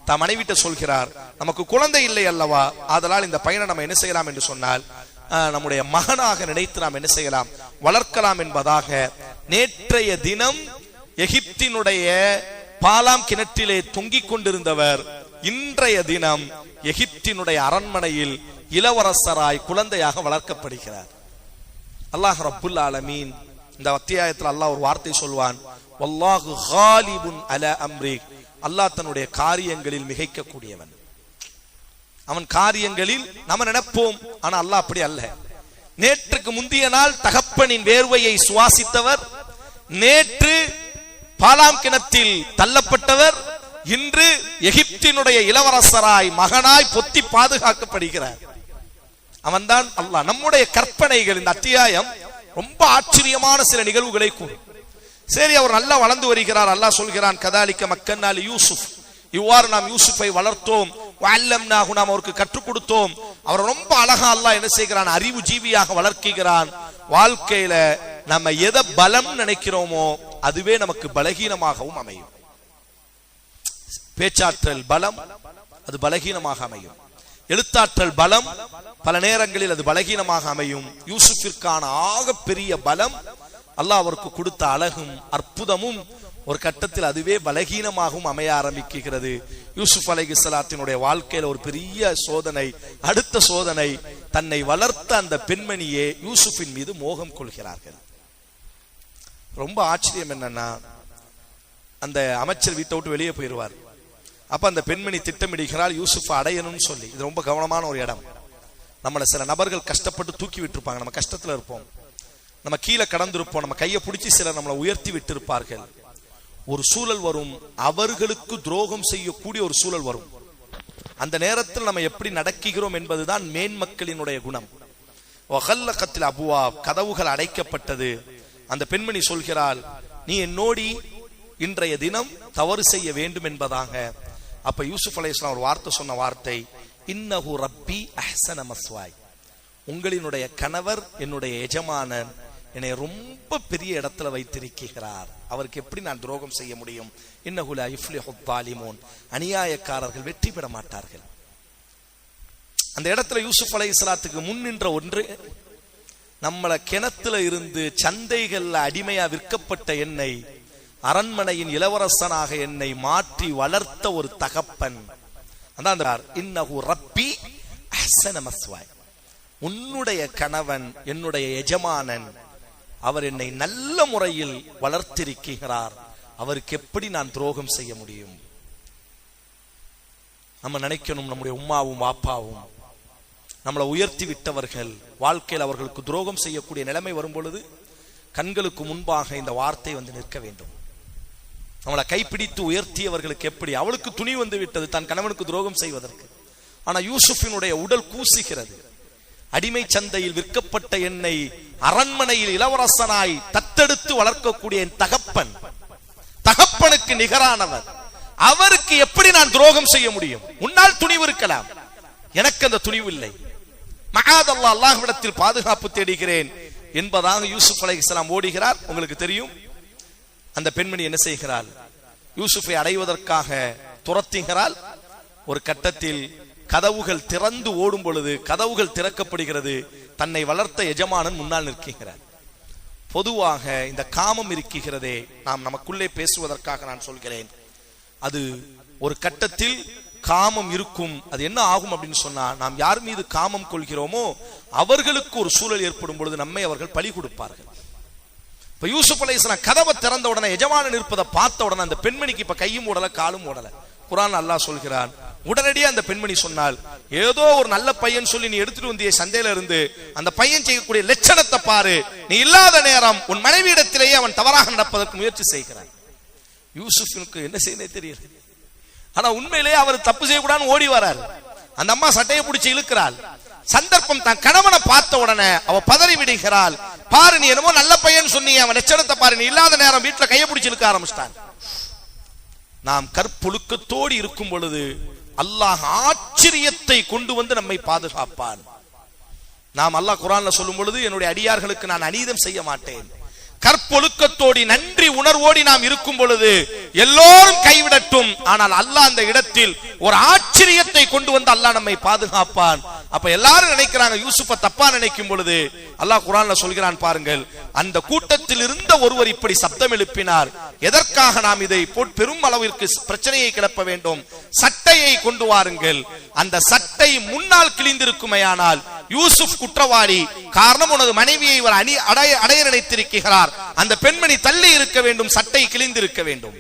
Speaker 1: தன் மனைவிட்ட சொல்கிறார், நமக்கு குழந்தை இல்லை அல்லவா, அதனால் இந்த பையனை நம்ம என்ன செய்யலாம் என்று சொன்னால் நம்முடைய மகனாக நினைத்து நாம் என்ன செய்யலாம், வளர்க்கலாம் என்பதாக நேற்றைய தினம் எகிப்தினுடைய பாலாம் கிணற்றிலே தொங்கிக் கொண்டிருந்தவர் இன்றைய தினம் எகிப்தினுடைய அரண்மனையில் இளவரசராய் குழந்தையாக வளர்க்கப்படுகிறார். அல்லாஹ் ரப்புல் ஆலமீன் இந்த அத்தியாயத்தில் அல்லாஹ் ஒரு வார்த்தை சொல்வான், வல்லாஹு காலிபுன் அலா அம்ரிக். அல்லாஹ் தன்னுடைய காரியங்களில் மிகைக்க கூடியவன். அவன் காரியங்களில் நம்ம நினைப்போம், ஆனா அல்லாஹ் அப்படி அல்ல. நேற்றுக்கு முந்திய நாள் தகப்பனின் வேர்வையை சுவாசித்தவர், நேற்று பாலாம் கிணத்தில் தள்ளப்பட்டவர், இன்று எகிப்தினுடைய இளவரசராய் மகனாய் பொத்தி பாதுகாக்கப்படுகிறார். அவன்தான் அல்லாஹ். நம்முடைய கற்பனைகள் இந்த அத்தியாயம் ரொம்ப ஆச்சரியமான சில நிகழ்வுகளை கூறும். சரி, அவர் நல்லா வளர்ந்து வருகிறார். அல்லாஹ் சொல்கிறான் கதாலிக்க மக்கன்னாலி யூசுப், இவ்வாறு நாம் யூசுஃபை வளர்த்தோம், வஅல்லம்னாஹு, நாம் அவருக்கு கற்றுக் கொடுத்தோம். அவர் ரொம்ப அழகா அல்லாஹ் என்ன செய்கிறான், அறிவு ஜீவியாக வளர்க்கிறான். வாழ்க்கையில நம்ம எதை பலம் நினைக்கிறோமோ அதுவே நமக்கு பலகீனமாகவும் அமையும். பேச்சாற்றல் பலம், அது பலகீனமாக அமையும். எழுத்தாற்றல் பலம், பல நேரங்களில் அது பலகீனமாக அமையும். யூசுஃபிற்கான ஆக பெரிய பலம் அல்லாஹ் அவருக்கு கொடுத்த அழகும் அற்புதமும் ஒரு கட்டத்தில் அதுவே பலகீனமாகவும் அமைய ஆரம்பிக்கிறது. யூசுப் அலைஹிஸ்ஸலாத்தினுடைய வாழ்க்கையில ஒரு பெரிய சோதனை, அடுத்த சோதனை, தன்னை வளர்த்த அந்த பெண்மணியே யூசுஃபின் மீது மோகம் கொள்கிறார்கள். ரொம்ப ஆச்சரியம் என்னன்னா, அந்த அமைச்சர் வீட்டை விட்டு வெளியே போயிடுவார். அப்ப அந்த பெண்மணி திட்டமிடுகிறாள் யூசுஃப் அடையணும்னு சொல்லி. இது ரொம்ப கவனமான ஒரு இடம். நம்மளை சில நபர்கள் கஷ்டப்பட்டு தூக்கி விட்டுருப்பாங்க. நம்ம கஷ்டத்துல இருப்போம், நம்ம கீழே கடந்திருப்போம், நம்ம கையை பிடிச்சி சிலர் நம்மளை உயர்த்தி விட்டிருப்பார்கள். ஒரு சூழல் வரும், அவர்களுக்கு துரோகம் செய்யக்கூடிய ஒரு சூழல் வரும். அந்த நேரத்தில் நம்ம எப்படி நடக்கிறோம் என்பதுதான் மேன்மக்களினுடைய குணம். வகல்லகத்தில் அபுவா, கதவுகள் அடைக்கப்பட்டது. அந்த பெண்மணி சொல்கிறாள், நீ என்னோடி இன்றைய தினம் தவறு செய்ய வேண்டும் என்பதாக. அப்ப யூசுப் அலைஹிஸ்ஸலாம் ஒரு வார்த்தை சொன்ன வார்த்தை, இன்னஹு ரப்பி அஹ்ஸன மஸ்வாய். உங்களினுடைய கணவர் என்னுடைய எஜமானன், என்னை ரொம்ப பெரிய இடத்துல வைத்திருக்கிறார், அவருக்கு எப்படி நான் துரோகம் செய்ய முடியும்? இன்னஹு லா யுஃப்லிஹு ஸாலிமூன், அநியாயக்காரர்கள் வெற்றி பெற மாட்டார்கள். அந்த இடத்துல யூசுப் அலைஹிஸ்ஸலாத்துக்கு முன் நின்ற ஒன்று, நம்மள கிணத்துல இருந்து சந்தைகள்ல அடிமையா விற்கப்பட்ட என்னை அரண்மனையின் இளவரசனாக என்னை மாற்றி வளர்த்த ஒரு தகப்பன். அதான் இன்னஹு ரப்பி அஹ்ஸன மஸ்வாய், உன்னுடைய கணவன் என்னுடைய எஜமானன், அவர் என்னை நல்ல முறையில் வளர்த்திருக்கிறார், அவருக்கு எப்படி நான் துரோகம் செய்ய முடியும்? நம்ம நினைக்கணும், நம்முடைய உம்மாவும் வாப்பாவும் நம்மளை உயர்த்தி விட்டவர்கள், வாழ்க்கையில் அவர்களுக்கு துரோகம் செய்யக்கூடிய நிலைமை வரும் பொழுது கண்களுக்கு முன்பாக இந்த வார்த்தை வந்து நிற்க வேண்டும். நம்மளை கைப்பிடித்து உயர்த்தியவர்களுக்கு எப்படி அவளுக்கு துணி வந்து விட்டது தன் கணவனுக்கு துரோகம் செய்வதற்கு. ஆனா யூசுஃபினுடைய உடல் கூசுகிறது. அடிமை சந்தையில் விற்கப்பட்ட என்னை அரண்மனையில் இளவரசனாய் தத்தெடுத்து வளர்க்கக்கூடிய என் தகப்பனுக்கு நிகரானவர், அவருக்கு எப்படி நான் துரோகம் செய்ய முடியும்? உன்னால் துணிவு இருக்கலாம், எனக்கு அந்த துணிவு இல்லை. மகாதல்லா, அல்லாஹ்விடத்தில் பாதுகாப்பு தேடுகிறேன் என்பதாக யூசுப் அலைஹிஸ்ஸலாம் ஓடுகிறார். உங்களுக்கு தெரியும் அந்த பெண்மணி என்ன செய்கிறாள்? யூசுஃபை அடைவதற்காக துரத்துகிறாள். ஒரு கட்டத்தில் கதவுகள் திறந்து ஓடும் பொழுது கதவுகள் திறக்கப்படுகிறது. தன்னை வளர்த்த எஜமானன் முன்னால் நிற்கிறார். பொதுவாக இந்த காமம் இருக்கிறதே, நாம் நமக்குள்ளே பேசுவதற்காக நான் சொல்கிறேன், அது ஒரு கட்டத்தில் காமம் இருக்கும். அது என்ன ஆகும் அப்படின்னு சொன்னா, நாம் யார் மீது காமம் கொள்கிறோமோ அவர்களுக்கு ஒரு சூழல் ஏற்படும் பொழுது நம்மை அவர்கள் பலி கொடுப்பார்கள். இப்ப யூசுப் அலைஹிஸ்ஸலாம் கதவை திறந்த உடனே எஜமானன் இருப்பதை பார்த்த உடனே அந்த பெண்மணிக்கு இப்ப கையும் ஓடல காலும் ஓடல. குர்ஆன் அல்லாஹ் சொல்கிறான், உடனடியே அந்த பெண்மணி சொன்னால், ஏதோ ஒரு நல்ல பையன் சொல்லி நீ எடுத்துட்டு வந்திய சந்தையில இருந்து அந்த பையன் செய்யக்கூடிய லட்சணத்தை பாரு, நீ இல்லாத நேரம் உன் மனைவியிடத்திலேயே அவன் தவறாக நடப்பதற்கு முயற்சி செய்கிறான். யூசுஃபுக்கு என்ன செய்ய தெரியல. ஆனா உண்மையிலேயே அவர் தப்பு செய்யக்கூடாதுன்னு ஓடி வராரு. அந்த அம்மா சட்டையை பிடிச்சி இழுக்கிறாள். சந்தர்ப்பம் தான் கணவனை பார்த்த உடனே அவ பதறி விடுகிறாள். பாரு, நீ என்னமோ நல்ல பையன் சொன்னீங்க, அவன் லட்சணத்தை பாரு, நீ இல்லாத நேரம் வீட்டுல கையை பிடிச்சி இழுக்க ஆரம்பிச்சிட்டான். நாம் கற்பொழுக்கத்தோடு இருக்கும் பொழுது அல்லாஹ் ஆச்சரியத்தை கொண்டு வந்து நம்மை பாதுகாப்பான். நாம் அல்லாஹ் குர்ஆன்ல சொல்லும் பொழுது, என்னுடைய அடியார்களுக்கு நான் அநீதம் செய்ய மாட்டேன். கற்பொழுக்கத்தோடி நன்றி உணர்வோடி நாம் இருக்கும் பொழுது எல்லோரும் கைவிடட்டும், ஆனால் அல்லாஹ் அந்த இடத்தில் ஒரு ஆச்சரியத்தை கொண்டு வந்து அல்லாஹ் நம்மை பாதுகாப்பான். அப்ப எல்லாரும் நினைக்கிறாங்க யூசுஃபை தப்பா நினைக்கும் பொழுது அல்லாஹ் குர்ஆன்ல சொல்கிறான் பாருங்கள், அந்த கூட்டத்தில் இருந்த ஒருவர் இப்படி சப்தம் எழுப்பினார், எதற்காக நாம் இதை பெரும் அளவிற்கு பிரச்சனையை கிளப்ப வேண்டும்? சட்டையை கொண்டு வாருங்கள். அந்த சட்டை முன்னால் கிழிந்திருக்குமையானால் யூசுப் குற்றவாளி, காரணம் உனது மனைவியை இவர் அடைய நினைத்திருக்கிறார், அந்த பெண்மணி தள்ளி இருக்க வேண்டும், சட்டை கிழிந்திருக்க வேண்டும்.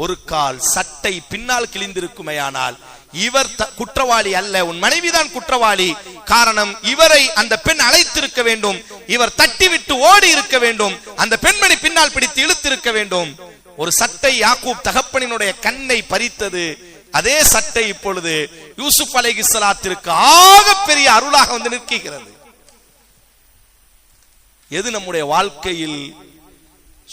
Speaker 1: ஒரு கால் சட்டை பின்னால் கிழிந்திருக்குமையானால் இவர் குற்றவாளி அல்ல, உன் மனைவிதான் குற்றவாளி. காரணம், இவரை அந்த பெண் அழைத்திருக்க வேண்டும், இவர் தட்டிவிட்டு ஓடி இருக்க வேண்டும், அந்த பெண்மணி பின்னால் பிடித்து இழுத்திருக்க வேண்டும். ஒரு சட்டை யாக்கூப் தகப்பனினுடைய கண்ணை பறித்தது. அதே சட்டை இப்பொழுது யூசுப் அலைஹிஸ்ஸலாத்திற்கு ஆகப்பெரிய அருளாக வந்து நிற்கிறது. எது நம்முடைய வாழ்க்கையில்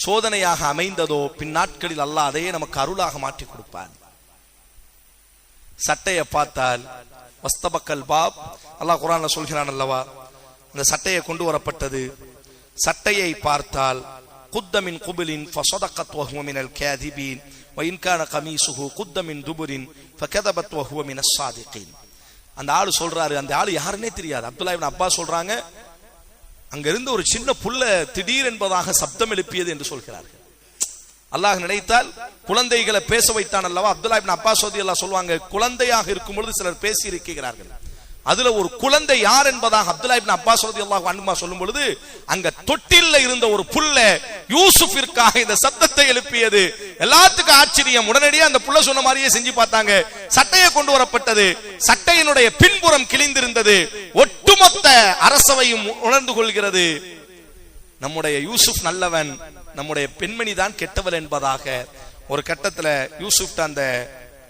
Speaker 1: சோதனையாக அமைந்ததோ பின் நாட்களில் அல்லாஹ் அதையே நமக்கு அருளாக மாற்றி கொடுப்பான். சட்டையை பார்த்தால் வஸ்தபக்கல் பாப், அல்லாஹ் குர்ஆன்ல சொல்கிறான் அல்லவா, அந்த சட்டையை கொண்டு வரப்பட்டது. சட்டையை பார்த்தால் குத்த மின் குபிலின் ஃபஸதகத் வஹுவ மினல் காதிபீன் வஇன் கான கமீசுஹு குத்த மின் துபுரின் ஃபகதபத் வஹுவ மினஸ் ஸாதிகீன். அந்த ஆளு சொல்றாரு, அந்த ஆளு யாருன்னே தெரியாது. அப்துல்லாஹ் இப்னு அப்பாஸ் சொல்றாங்க, அங்க இருந்து ஒரு சின்ன புல்ல திடீர் என்பதாக சப்தம் எழுப்பியது என்று சொல்கிறார்கள். அல்லாஹ் நினைத்தால் குழந்தைகளை பேச வைத்தான் அல்லவா. அப்துல்லாஹ் இப்னு அப்பாஸ் ரலியல்லாஹு சொல்வாங்க, குழந்தையாக இருக்கும் பொழுது சிலர் பேசி இருக்கிறார்கள். அதுல ஒரு குழந்தை யார் என்பதாக அப்துல்லாஹ் இப்னு அப்பாஸ் ரலியல்லாஹு அன்ஹுமா சொல்லும் பொழுது, அங்க தொட்டில்ல இருந்த ஒரு புல்ல யூசுஃபிற்காக இந்த சத்தத்தை எழுப்பியது. எல்லாத்துக்கும் ஆச்சரியம். உடனடியாக அந்த புல்ல சொன்ன மாதிரியே செஞ்சு பார்த்தாங்க. சட்டையை கொண்டு வரப்பட்டது. சட்டையினுடைய பின்புறம் கிழிந்திருந்தது. ஒட்டுமொத்த அரசவையும் உணர்ந்து கொள்கிறது, நம்முடைய யூசுப் நல்லவன், நம்முடைய பெண்மணி தான் கெட்டவள் என்பதாக. ஒரு கட்டத்துல யூசுப் அந்த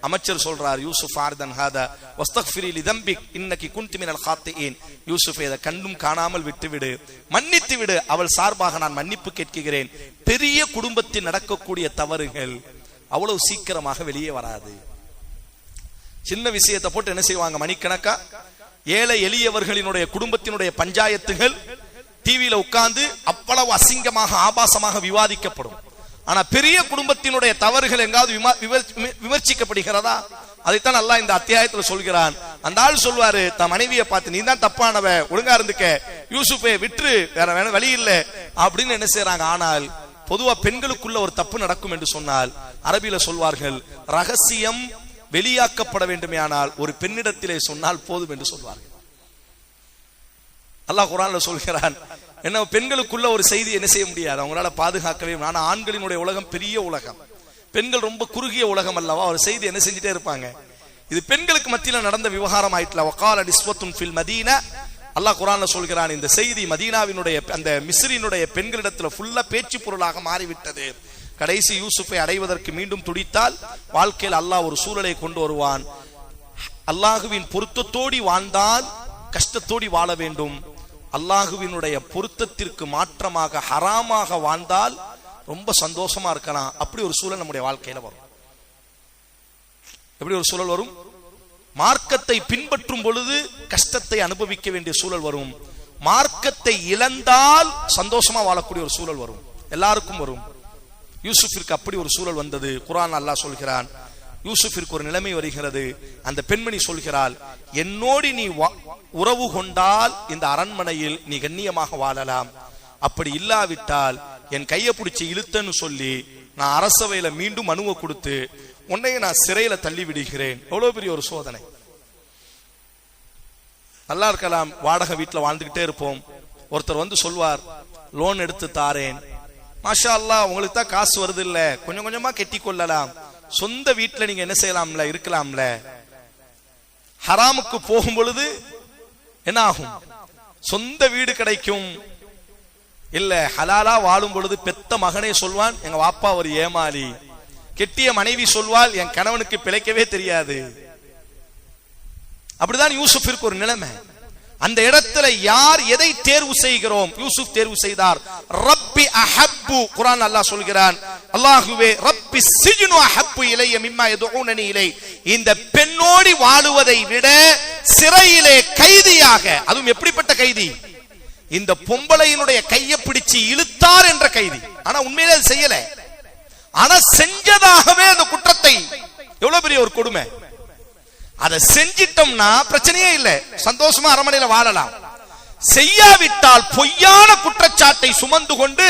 Speaker 1: அமைச்சர் சொல்றார், யூசுப் ஆர்தன் ஹாதா வஸ்தக்ஃபிரி லிதம்பிக் இன்னகி குன்தி மினல் காத்தியின். யூசுப் இதை கண்டும் காணாமல் விட்டுவிடு, மன்னித்து விடு, அவள் சார்பாக நான் மன்னிப்பு கேட்கிறேன். பெரிய குடும்பத்தில் நடக்கக்கூடிய தவறுகள் அவ்வளவு சீக்கிரமாக வெளியே வராது. சின்ன விஷயத்தை போட்டு என்ன செய்வாங்க, மணிக்கணக்கா ஏழை எளியவர்களினுடைய குடும்பத்தினுடைய பஞ்சாயத்துகள் டிவியில உட்கார்ந்து அவ்வளவு அசிங்கமாக ஆபாசமாக விவாதிக்கப்படும். ஆனா பெரிய குடும்பத்தினுடைய தவறுகள் எங்காவது விமர்சிக்கப்படுகிறதா? அதைத்தான் அல்லாஹ் இந்த அத்தியாயத்துல சொல்கிறான். அந்த ஆள் சொல்வாரு தன் மனைவியை பார்த்து, நீ தான் தப்பானவ, ஒழுங்கா இருந்துக்க, யூசுஃபே விற்று, வேற வழி இல்லை அப்படின்னு என்ன செய்யறாங்க. ஆனால் பொதுவா பெண்களுக்குள்ள ஒரு தப்பு நடக்கும் என்று சொன்னால் அரபியில சொல்வார்கள், ரகசியம் வெளியாக்கப்பட வேண்டுமே ஆனால் ஒரு பெண்ணிடத்திலே சொன்னால் போதும் என்று சொல்வார்கள். அல்லாஹ் குர்ஆன்ல சொல்கிறான், என்ன பெண்களுக்குள்ள ஒரு செய்தி என்ன செய்ய முடியாது, அவங்களால பாதுகாக்கவே. ஆனா ஆண்களினுடைய உலகம் பெரிய உலகம், பெண்கள் ரொம்ப குறுகிய உலகம் அல்லவா, ஒரு செய்தி என்ன செஞ்சுட்டே இருப்பாங்க. இது பெண்களுக்கு மத்தியில நடந்த விவகாரம் ஆயிட்டுல. வகால நிஸ்வத்துன் ஃபில் மதீனா, அல்லாஹ் குர்ஆன்ல சொல்கிறான், இந்த செய்தி மதீனாவினுடைய அந்த மிஸ்ரினுடைய பெண்களிடத்துல ஃபுல்லா பேச்சு பொருளாக மாறிவிட்டது. கடைசி யூசுஃபை அடைவதற்கு மீண்டும் துடித்தால் வாழ்க்கையில் அல்லாஹ் ஒரு சூழலை கொண்டு வருவான். அல்லாஹுவின் பொருத்தத்தோடி வாழ்ந்தால் கஷ்டத்தோடி வாழ வேண்டும், அல்லாஹுவினுடைய பொருத்தத்திற்கு மாற்றமாக ஹராமாக வாழ்ந்தால் ரொம்ப சந்தோஷமா இருக்கலாம். அப்படி ஒரு சூழல் நம்முடைய வாழ்க்கையில வரும். எப்படி ஒரு சூழல் வரும்? மார்க்கத்தை பின்பற்றும் பொழுது கஷ்டத்தை அனுபவிக்க வேண்டிய சூழல் வரும், மார்க்கத்தை இழந்தால் சந்தோஷமா வாழக்கூடிய ஒரு சூழல் வரும், எல்லாருக்கும் வரும். யூசுஃபிற்கு அப்படி ஒரு சூழல் வந்தது. குர்ஆன் அல்லாஹ் சொல்கிறான், யூசுஃபிற்கு ஒரு நிலைமை வருகிறது. அந்த பெண்மணி சொல்கிறாள், என்னோடு நீ உறவு கொண்டால் இந்த அரண்மனையில் நீ கண்ணியமாக வாழலாம், அப்படி இல்லாவிட்டால் என் கையை பிடிச்சி இழுத்தன்னு சொல்லி நான் அரசவையில மீண்டும் மனுவை கொடுத்து உன்னைய நான் சிறையில தள்ளி விடுகிறேன். எவ்வளவு பெரிய ஒரு சோதனை. நல்லா இருக்கலாம், வாடகை வீட்டுல வாழ்ந்துகிட்டே இருப்போம். ஒருத்தர் வந்து சொல்வார், லோன் எடுத்து தாரேன், மாஷா அல்லாஹ் உங்களுக்கு தான் காசு வருது இல்ல, கொஞ்சம் கொஞ்சமா கெட்டி கொள்ளலாம், சொந்த வீட்டுல நீங்க என்ன செய்யலாம்ல, இருக்கலாம்ல. ஹராமுக்கு போகும் பொழுது என்ன ஆகும்? சொந்த வீடு கிடைக்கும். இல்ல ஹலாலா வாழும் பொழுது பெத்த மகனே சொல்வான், எங்க வாப்பா ஒரு ஏமாளி. கெட்டிய மனைவி சொல்வாள், என் கணவனுக்கு பிழைக்கவே தெரியாது. அப்படிதான் யூசுஃபிற்கு ஒரு நிலைமை. அந்த இடத்துல யார் எதை தேர்வு செய்கிறோம்? யூசுப் தேர்வு செய்தார், ரப்பி அஹப்பு. குர்ஆன் அல்லாஹ் சொல்கிறான், அல்லாஹுவே ரப்பி சிஜ்னு அஹப்பு இலைய மிம்மா யதுஊனனி இலை, இந்த பெண்ணோடி வாழுவதை விட சிறையிலே கைதியாக, அதுவும் எப்படிப்பட்ட கைதி? இந்த பொம்பளையினுடைய கையை பிடிச்சு இழுத்தார் என்ற கைதி. ஆனா உண்மையிலே அது செய்யல, ஆனா செஞ்சதாகவே அந்த குற்றத்தை. எவ்வளவு பெரிய ஒரு கொடுமை. அதை செஞ்சிட்டோம்னா பிரச்சனையே இல்லை, சந்தோஷமா அரண்மனையில வாழலாம். செய்யாவிட்டால் பொய்யான குற்றச்சாட்டை சுமந்து கொண்டு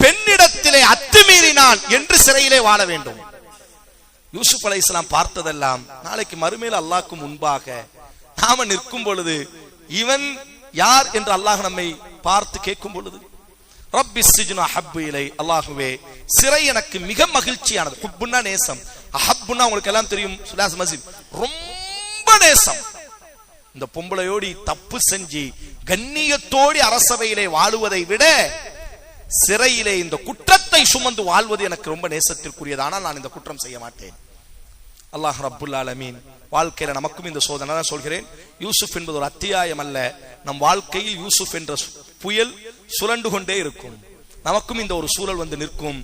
Speaker 1: பெண்ணிடத்திலே அத்துமீறினான் என்று சிறையிலே வாழ வேண்டும். யூசுப் அலைஹிஸ்ஸலாம் பார்த்ததெல்லாம் நாளைக்கு மறுமையில் அல்லாஹ்வுக்கு முன்பாக நாம நிற்கும் பொழுது இவன் யார் என்று அல்லாஹ் நம்மை பார்த்து கேட்கும் பொழுது, ரப்பி சிஜ்னு அஹப்பு இலை, அல்லாஹ்வே சிறை எனக்கு மிக மகிழ்ச்சியானது. ஹுப்புன்னா நேசம், அஹப்புன்னா உங்களுக்கு எல்லாம் தெரியும், சுலாஸ் மஸ்ஜித் ரொம்ப நேசம். இந்த பொம்பளையோடி தப்பு செஞ்சு கண்ணியத்தோடி அரசவையிலே வாழுவதை விட சிறையிலே இந்த குற்றத்தை சுமந்து வாழ்வது எனக்கு ரொம்ப நேசத்திற்குரியது. ஆனால் நான் இந்த குற்றம் செய்ய மாட்டேன். அல்லாஹ் ரப்புல் ஆலமீன் வாழ்க்கையில நமக்கும் இந்த சோதனை தான் சொல்கிறேன். யூசுப் என்பது ஒரு அத்தியாயம் அல்ல, நம் வாழ்க்கையில் யூசுப் என்ற புயல் சுழண்டு கொண்டே இருக்கும். நமக்கும் இந்த ஒரு சூழல் வந்து நிற்கும்,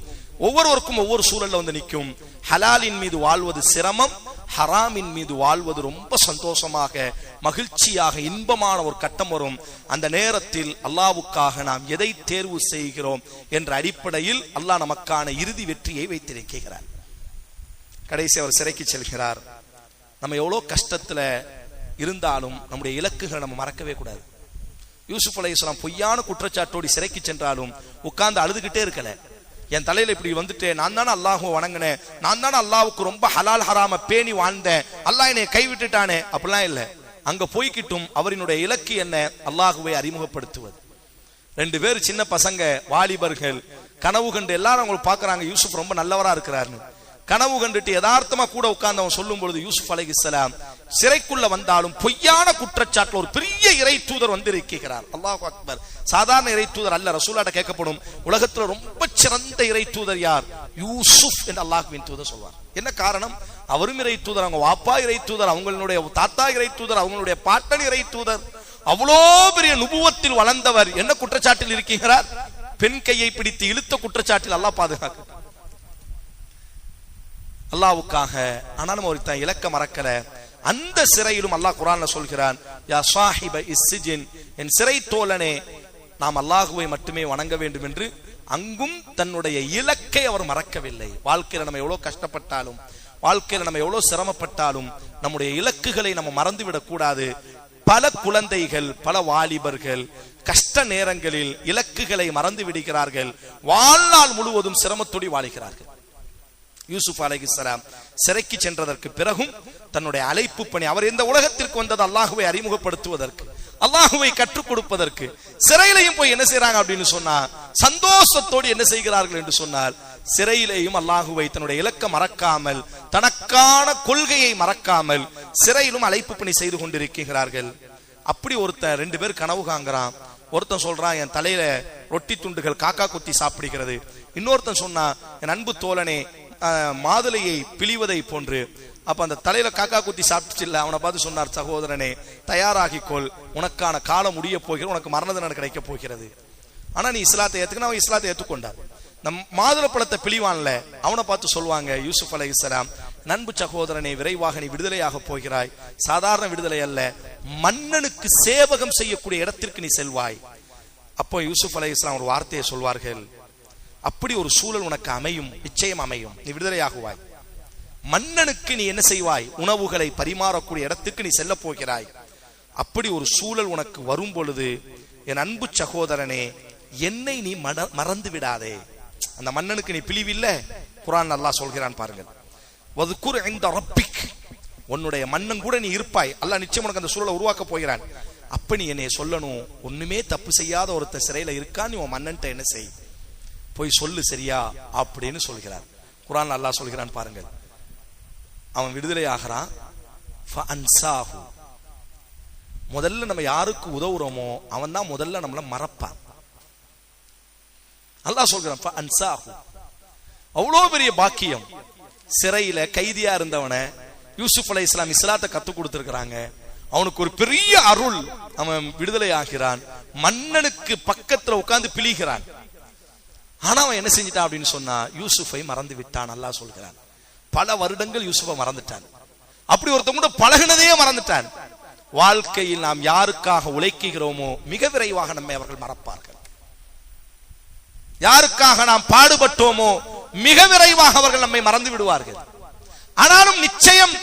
Speaker 1: ஒவ்வொருவருக்கும் ஒவ்வொரு சூழல்ல வந்து நிற்கும். ஹலாலின் மீது வாழ்வது சிரமம், ஹராமின் மீது வாழ்வது ரொம்ப சந்தோஷமாக மகிழ்ச்சியாக இன்பமான ஒரு கட்டம் வரும். அந்த நேரத்தில் அல்லாஹ்வுக்காக நாம் எதை தேர்வு செய்கிறோம் என்ற அடிப்படையில் அல்லாஹ் நமக்கான இறுதி வெற்றியை வைத்திருக்கிறார். கடைசி அவர் சிறைக்கு செல்கிறார். நம்ம எவ்வளவு கஷ்டத்துல இருந்தாலும் நம்முடைய இலக்குகளை நம்ம மறக்கவே கூடாது. யூசுப் அலைஹிஸ்ஸலாம் பொய்யான குற்றச்சாட்டோடு சிறைக்கு சென்றாலும் உட்கார்ந்து அழுதுகிட்டே இருக்கல. என் தலையில இப்படி வந்துட்டேன், நான் தானே அல்லாஹ்வை வணங்கினேன், நான் தானே அல்லாஹ்வுக்கு ரொம்ப ஹலால் ஹராம பேணி வாழ்ந்தேன், அல்லாஹ் என்னை கைவிட்டுட்டானே, அப்படிலாம் இல்லை. அங்க போய்கிட்டும் அவரினுடைய இலக்கு என்ன? அல்லாஹ்வை அறிமுகப்படுத்துவது. 2 பேர் சின்ன பசங்க, வாலிபர்கள், கனவு கண்டு எல்லாரும் அவங்க பாக்குறாங்க யூசுப் ரொம்ப நல்லவரா இருக்கிறாருன்னு. கனவு கண்டுட்டு யதார்த்தமா கூட உட்கார்ந்து அவன் சொல்லும் பொழுது யூசுப் அலைஹிஸ்ஸலாம் சிறைக்குள்ள வந்தாலும் பொய்யான குற்றச்சாட்டுல ஒரு பெரிய இறை தூதர் வந்து இருக்கிறார். அல்லாஹ் அக்பர். சாதாரண இறை தூதர் அல்ல. ரசூலாட்ட கேட்கப்படும், உலகத்துல ரொம்ப சிறந்த இறை தூதர் யார்? யூசுப் என்று அல்லாஹ்வின் தூதர் சொல்வார். என்ன காரணம்? அவரும் இறை தூதர், அவங்க வாப்பா இறை தூதர், அவங்களுடைய தாத்தா இறை தூதர், அவங்களுடைய பாட்டன் இறை தூதர், அவ்வளோ பெரிய நுபுவத்தில் வளர்ந்தவர். என்ன குற்றச்சாட்டில் இருக்கிறார்? பெண் கையை பிடித்து இழுத்த குற்றச்சாட்டில் அல்லாஹ் பாதுகாக்க அல்லாஹ்வுக்காக. ஆனாலும் அவர் தான் இலக்க மறக்கல. அந்த சிறையிலும் அல்லாஹ் குர்ஆன்ல சொல்கிறான், யா ஸாஹிப இஸ்ஸிஜின், என் சிறை தோழனே, நாம் அல்லாஹ்வை மட்டுமே வணங்க வேண்டும் என்று. அங்கும் தன்னுடைய இலக்கை அவர் மறக்கவில்லை. வாழ்க்கையில நம்ம எவ்வளவு கஷ்டப்பட்டாலும், வாழ்க்கையில நம்ம எவ்வளவு சிரமப்பட்டாலும் நம்முடைய இலக்குகளை நம்ம மறந்துவிடக் கூடாது. பல குழந்தைகள், பல வாலிபர்கள் கஷ்ட நேரங்களில் இலக்குகளை மறந்து விடுகிறார்கள், வாழ்நாள் முழுவதும் சிரமத்தோடு வாழ்கிறார்கள். யூசுப் அலைஹிஸ்ஸலாம் சிறைக்கு சென்றதற்கு பிறகும் தன்னுடைய அழைப்பு பணி, அவர் இந்த உலகத்திற்கு வந்தது அல்லாஹ்வை அறிமுகப்படுத்துவதற்கு, அல்லாஹுவை கற்றுக் கொடுப்பதற்கு சிறையிலையும் போய் என்ன செய்யறாங்க அப்படின்னு சொன்னா சந்தோஷத்தோடு என்ன செய்கிறார்கள் என்று சொன்னால் சிறையிலேயும் அல்லாஹுவை தன்னுடைய இலக்க மறக்காமல் தனக்கான கொள்கையை மறக்காமல் சிறையிலும் அழைப்பு பணி செய்து கொண்டிருக்கிறார்கள். அப்படி ஒருத்தன் 2 பேர் கனவு காண்கிறான். ஒருத்தன் சொல்றான் என் தலையில ரொட்டி துண்டுகள் காக்கா கொத்தி சாப்பிடுகிறது. இன்னொருத்தன் சொன்னா என் அன்பு தோழனே மாதுளையை பிழிவதை போன்று. அப்ப அந்த தலையில காக்கா குத்தி சாப்பிட்டு இல்ல அவனை பார்த்து சொன்னார், சகோதரனே தயாராகிக்கொள், உனக்கான காலம் முடிய போகிறது, உனக்கு மரண தண்டனை கிடைக்க போகிறது. ஆனா நீ இஸ்லாத்தை ஏத்துக்கணும். அவன் இஸ்லாத்தை ஏற்றுக்கொண்டார். நம் மாதுளை பழத்தை பிழிவான்ல அவனை பார்த்து சொல்லுவாங்க யூசுப் அலைஹிஸ்ஸலாம், நண்பு சகோதரனை விரைவாக நீ விடுதலையாக போகிறாய். சாதாரண விடுதலை அல்ல, மன்னனுக்கு சேவகம் செய்யக்கூடிய இடத்திற்கு நீ செல்வாய். அப்போ யூசுப் அலைஹிஸ்ஸலாம் ஒரு வார்த்தையை சொல்வார்கள், அப்படி ஒரு சூழல் உனக்கு அமையும், நிச்சயம் அமையும், நீ விடுதலையாகுவாய். மன்னனுக்கு நீ என்ன செய்வாய், உணவுகளை பரிமாறக்கூடிய இடத்துக்கு நீ செல்ல போகிறாய். அப்படி ஒரு சூழல் உனக்கு வரும் பொழுது என் அன்பு சகோதரனே என்னை நீ மறந்து விடாதே. அந்த மன்னனுக்கு நீ பிழிவில்ல, குர்ஆன் அல்லாஹ் சொல்கிறான் பாருங்கள், வதுகுர் இன்த ரப்பிக், உன்னுடைய மன்னன் கூட நீ இருப்பாய். அல்லாஹ் நிச்சயம் உனக்கு அந்த சூழலை உருவாக்க போகிறான். அப்ப நீ என்னை சொல்லணும், ஒண்ணுமே தப்பு செய்யாத ஒருத்தர் சிறையில இருக்கான், நீ உன் மன்னன்ட்ட என்ன செய், போய் சொல்லு சரியா அப்படின்னு சொல்கிறார். குர்ஆன் அல்லாஹ் சொல்கிறான் பாருங்கள், அவன் விடுதலை ஆகிறான். முதல்ல நம்ம யாருக்கு உதவுறோமோ அவன் தான் முதல்ல நம்மள மறப்பான். அல்லாஹ் சொல்கிறான், அவ்வளோ பெரிய பாக்கியம். சிறையில கைதியா இருந்தவன யூசுப் அலைஹிஸ்ஸலாம் இஸ்லாத்தை கத்துக் கொடுத்திருக்கிறாங்க. அவனுக்கு ஒரு பெரிய அருள், அவன் விடுதலை ஆகிறான். மன்னனுக்கு பக்கத்துல உட்கார்ந்து பிழிகிறான். ஆனா அவன் என்ன செஞ்சிட்டான் அப்படின்னு சொன்னா யூசுஃபை மறந்து விட்டான். அல்லாஹ் சொல்கிறான், பல வருடங்கள் யூசுஃபை மறந்துட்டான். அப்படி ஒருத்தன் கூட பழகினதையே மறந்துட்டான். வாழ்க்கையில் நாம் யாருக்காக உழைக்கிறோமோ மிக விரைவாக நம்மை அவர்கள் மறப்பார்கள். யாருக்காக நாம் பாடுபட்டோமோ மிக விரைவாக அவர்கள் நம்மை மறந்து விடுவார்கள். ஆனாலும் நிச்சயம்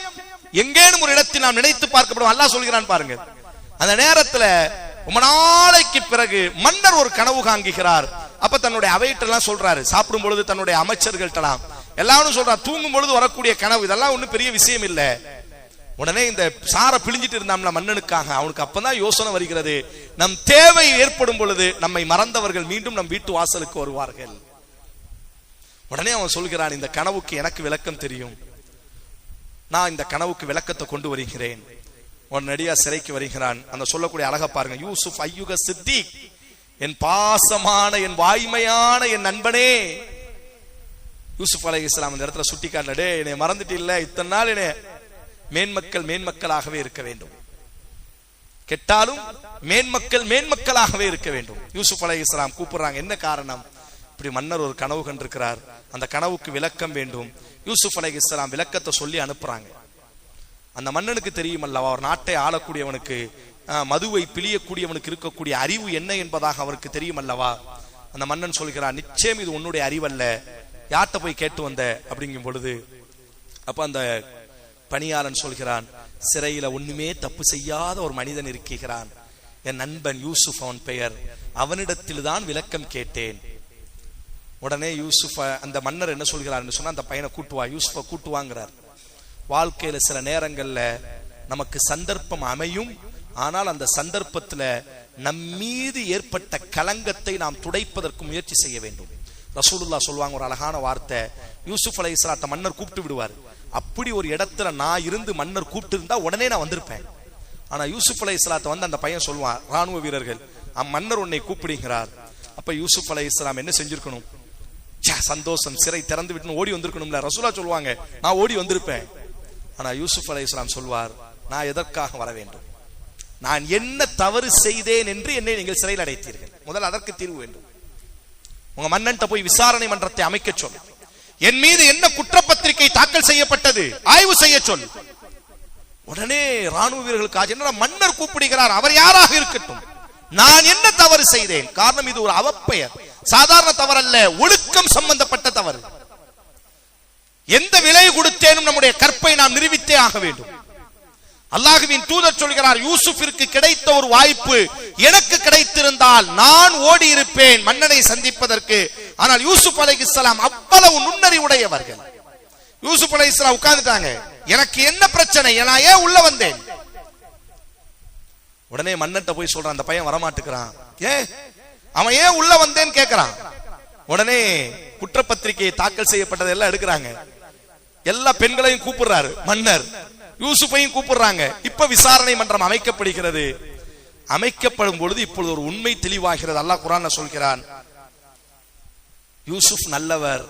Speaker 1: எங்கேனும் ஒரு இடத்தில் நாம் நினைத்து பார்க்கப்படும். அல்லாஹ் சொல்கிறான் பாருங்க, அந்த நேரத்துல ரொம்ப நாளைக்கு பிறகு மன்னர் ஒரு கனவு காண்கிறார். அப்ப தன்னுடைய அவையிட்டெல்லாம் சொல்றாரு, சாப்பிடும் பொழுது தன்னுடைய அமைச்சர்கள்ட்டலாம் எல்லாரும் சொல்றாரு, தூங்கும் பொழுது வரக்கூடிய கனவு இதெல்லாம் ஒன்னும் பெரிய விஷயம் இல்ல. உடனே இந்த சாரை பிழிஞ்சிட்டு இருந்தாம்ல மன்னனுக்காக, அவனுக்கு அப்பதான் யோசனை வருகிறது, நம் தேவை ஏற்படும் பொழுது நம்மை மறந்தவர்கள் மீண்டும் நம் வீட்டு வாசலுக்கு வருவார்கள். உடனே அவன் சொல்கிறான், இந்த கனவுக்கு எனக்கு விளக்கம் தெரியும், நான் இந்த கனவுக்கு விளக்கத்தை கொண்டு வருகிறேன். உடனடியா சிறைக்கு வருகிறான். அந்த சொல்லக்கூடிய அழகா பாருங்க, யூசுப் ஐயுக சித்திக், என் பாசமான என் வாய்மையான என் நண்பனே. யூசுப் அலைஹிஸ்ஸலாம் அந்த இடத்துல சுட்டி காட்டே, என்னை மறந்துட்டு இல்ல, இத்தனை நாள் என்னை மேன்மக்களாகவே இருக்க வேண்டும், கெட்டாலும் மேன்மக்களாகவே இருக்க வேண்டும். யூசுப் அலைஹிஸ்ஸலாம் கூப்பிடுறாங்க, என்ன காரணம்? இப்படி மன்னர் ஒரு கனவு கண்டிருக்கிறார், அந்த கனவுக்கு விளக்கம் வேண்டும். யூசுப் அலைஹிஸ்ஸலாம் விளக்கத்தை சொல்லி அனுப்புறாங்க. அந்த மன்னனுக்கு தெரியும் அல்லவா, அவர் நாட்டை ஆளக்கூடியவனுக்கு, மதுவை பிழியக்கூடியவனுக்கு இருக்கக்கூடிய அறிவு என்ன என்பதாக அவருக்கு தெரியும் அல்லவா. அந்த மன்னன் சொல்கிறார், நிச்சயம் இது உன்னுடைய அறிவல்ல, யார்கிட்ட போய் கேட்டு வந்த அப்படிங்கும் பொழுது அப்ப அந்த பணியாளன் சொல்கிறான், சிறையில ஒண்ணுமே தப்பு செய்யாத ஒரு மனிதன் இருக்கிறான், என் நண்பன் யூசுப் அவன் பெயர், அவனிடத்தில் தான் விளக்கம் கேட்டேன். உடனே யூசுப் அந்த மன்னர் என்ன சொல்கிறார் சொன்னா, அந்த பையனை கூட்டுவா, யூசுஃபை கூட்டுவாங்கிறார். வாழ்க்கையில சில நேரங்கள்ல நமக்கு சந்தர்ப்பம் அமையும், ஆனால் அந்த சந்தர்ப்பத்துல நம்மீது ஏற்பட்ட கலங்கத்தை நாம் துடைப்பதற்கு முயற்சி செய்ய வேண்டும். ரசூலுல்லாஹ் சொல்லுவாங்க ஒரு அழகான வார்த்தை, யூசுப் அலைஹிஸ்ஸலாத்தை மன்னர் கூப்பிட்டு விடுவார். அப்படி ஒரு இடத்துல நான் இருந்து மன்னர் கூப்பிட்டு இருந்தா உடனே நான் வந்திருப்பேன். ஆனா யூசுப் அலைஹிஸ்ஸலாத்தை வந்து அந்த பையன் சொல்லுவான், ராணுவ வீரர்கள், மன்னர் உன்னை கூப்பிடுகிறார். அப்ப யூசுப் அலைஹிஸ்ஸலாம் என்ன செஞ்சிருக்கணும், சந்தோஷம், சிறை திறந்து விட்டு ஓடி வந்திருக்கணும்ல. ரசூலா சொல்லுவாங்க, நான் ஓடி வந்திருப்பேன். ஆனா யூசுப் அலைஹிஸ்ஸலாம் சொல்வார், நான் எதற்காக வர வேண்டும், நான் என்ன தவறு செய்தேன் என்று என்னை நீங்கள் சிறையில் அடைத்தீர்கள், முதல் அதற்கு தீர்வு வேண்டும். உங்க மன்னன்ட்ட போய் விசாரணை மன்றத்தை அமைக்க சொல், என் மீது என்ன குற்றப்பத்திரிகை தாக்கல் செய்யப்பட்டது ஆய்வு செய்ய சொல். உடனே ராணுவ வீரர்களுக்கு என்ன, மன்னர் கூப்பிடுகிறார், அவர் யாராக இருக்கட்டும், நான் என்ன தவறு செய்தேன், காரணம் இது ஒரு அவப்பெயர், சாதாரண தவறல்ல, ஒழுக்கம் சம்பந்தப்பட்ட தவறு. எந்த விலை கொடுத்தேனும் நம்முடைய கற்பை நாம் நிரூபித்தே ஆக வேண்டும். அல்லாஹ்வின் தூதர் சொல்கிறார், யூசுஃபிற்கு கிடைத்த ஒரு வாய்ப்பு எனக்கு கிடைத்திருந்தால் நான் ஓடி இருப்பேன் மன்னனை சந்திப்பதற்கு. ஆனால் யூசுப் அலைஹிஸ்ஸலாம் அவ்வளவு நுண்ணறிவுடையவர்கள். யூசுப் அலைஹிஸ்ஸலாம் உட்கார்ந்துட்டாங்க, எனக்கு என்ன பிரச்சனை, நான் ஏன் உள்ள வந்தேன், உடனே மன்னன்ட்ட போய் சொல்றான், அந்த பையன் வரமாட்டுக்கிறான். ஏன் அவன் ஏன் உள்ள வந்தேன்னு கேட்கிறான். உடனே குற்றப்பத்திரிகையை தாக்கல் செய்யப்பட்டது எல்லாம் எடுக்கிறாங்க. எல்லா பெண்களையும் கூப்பிடுறாரு மன்னர், யூசுஃபையும் கூப்பிடுறாங்க. இப்ப விசாரணை மன்றம் அமைக்கப்படுகிறது. அமைக்கப்படும் பொழுது இப்பொழுது ஒரு உண்மை தெளிவாகிறது. அல்லாஹ் குர்ஆன்ல சொல்கிறான், யூசுப் நல்லவர்,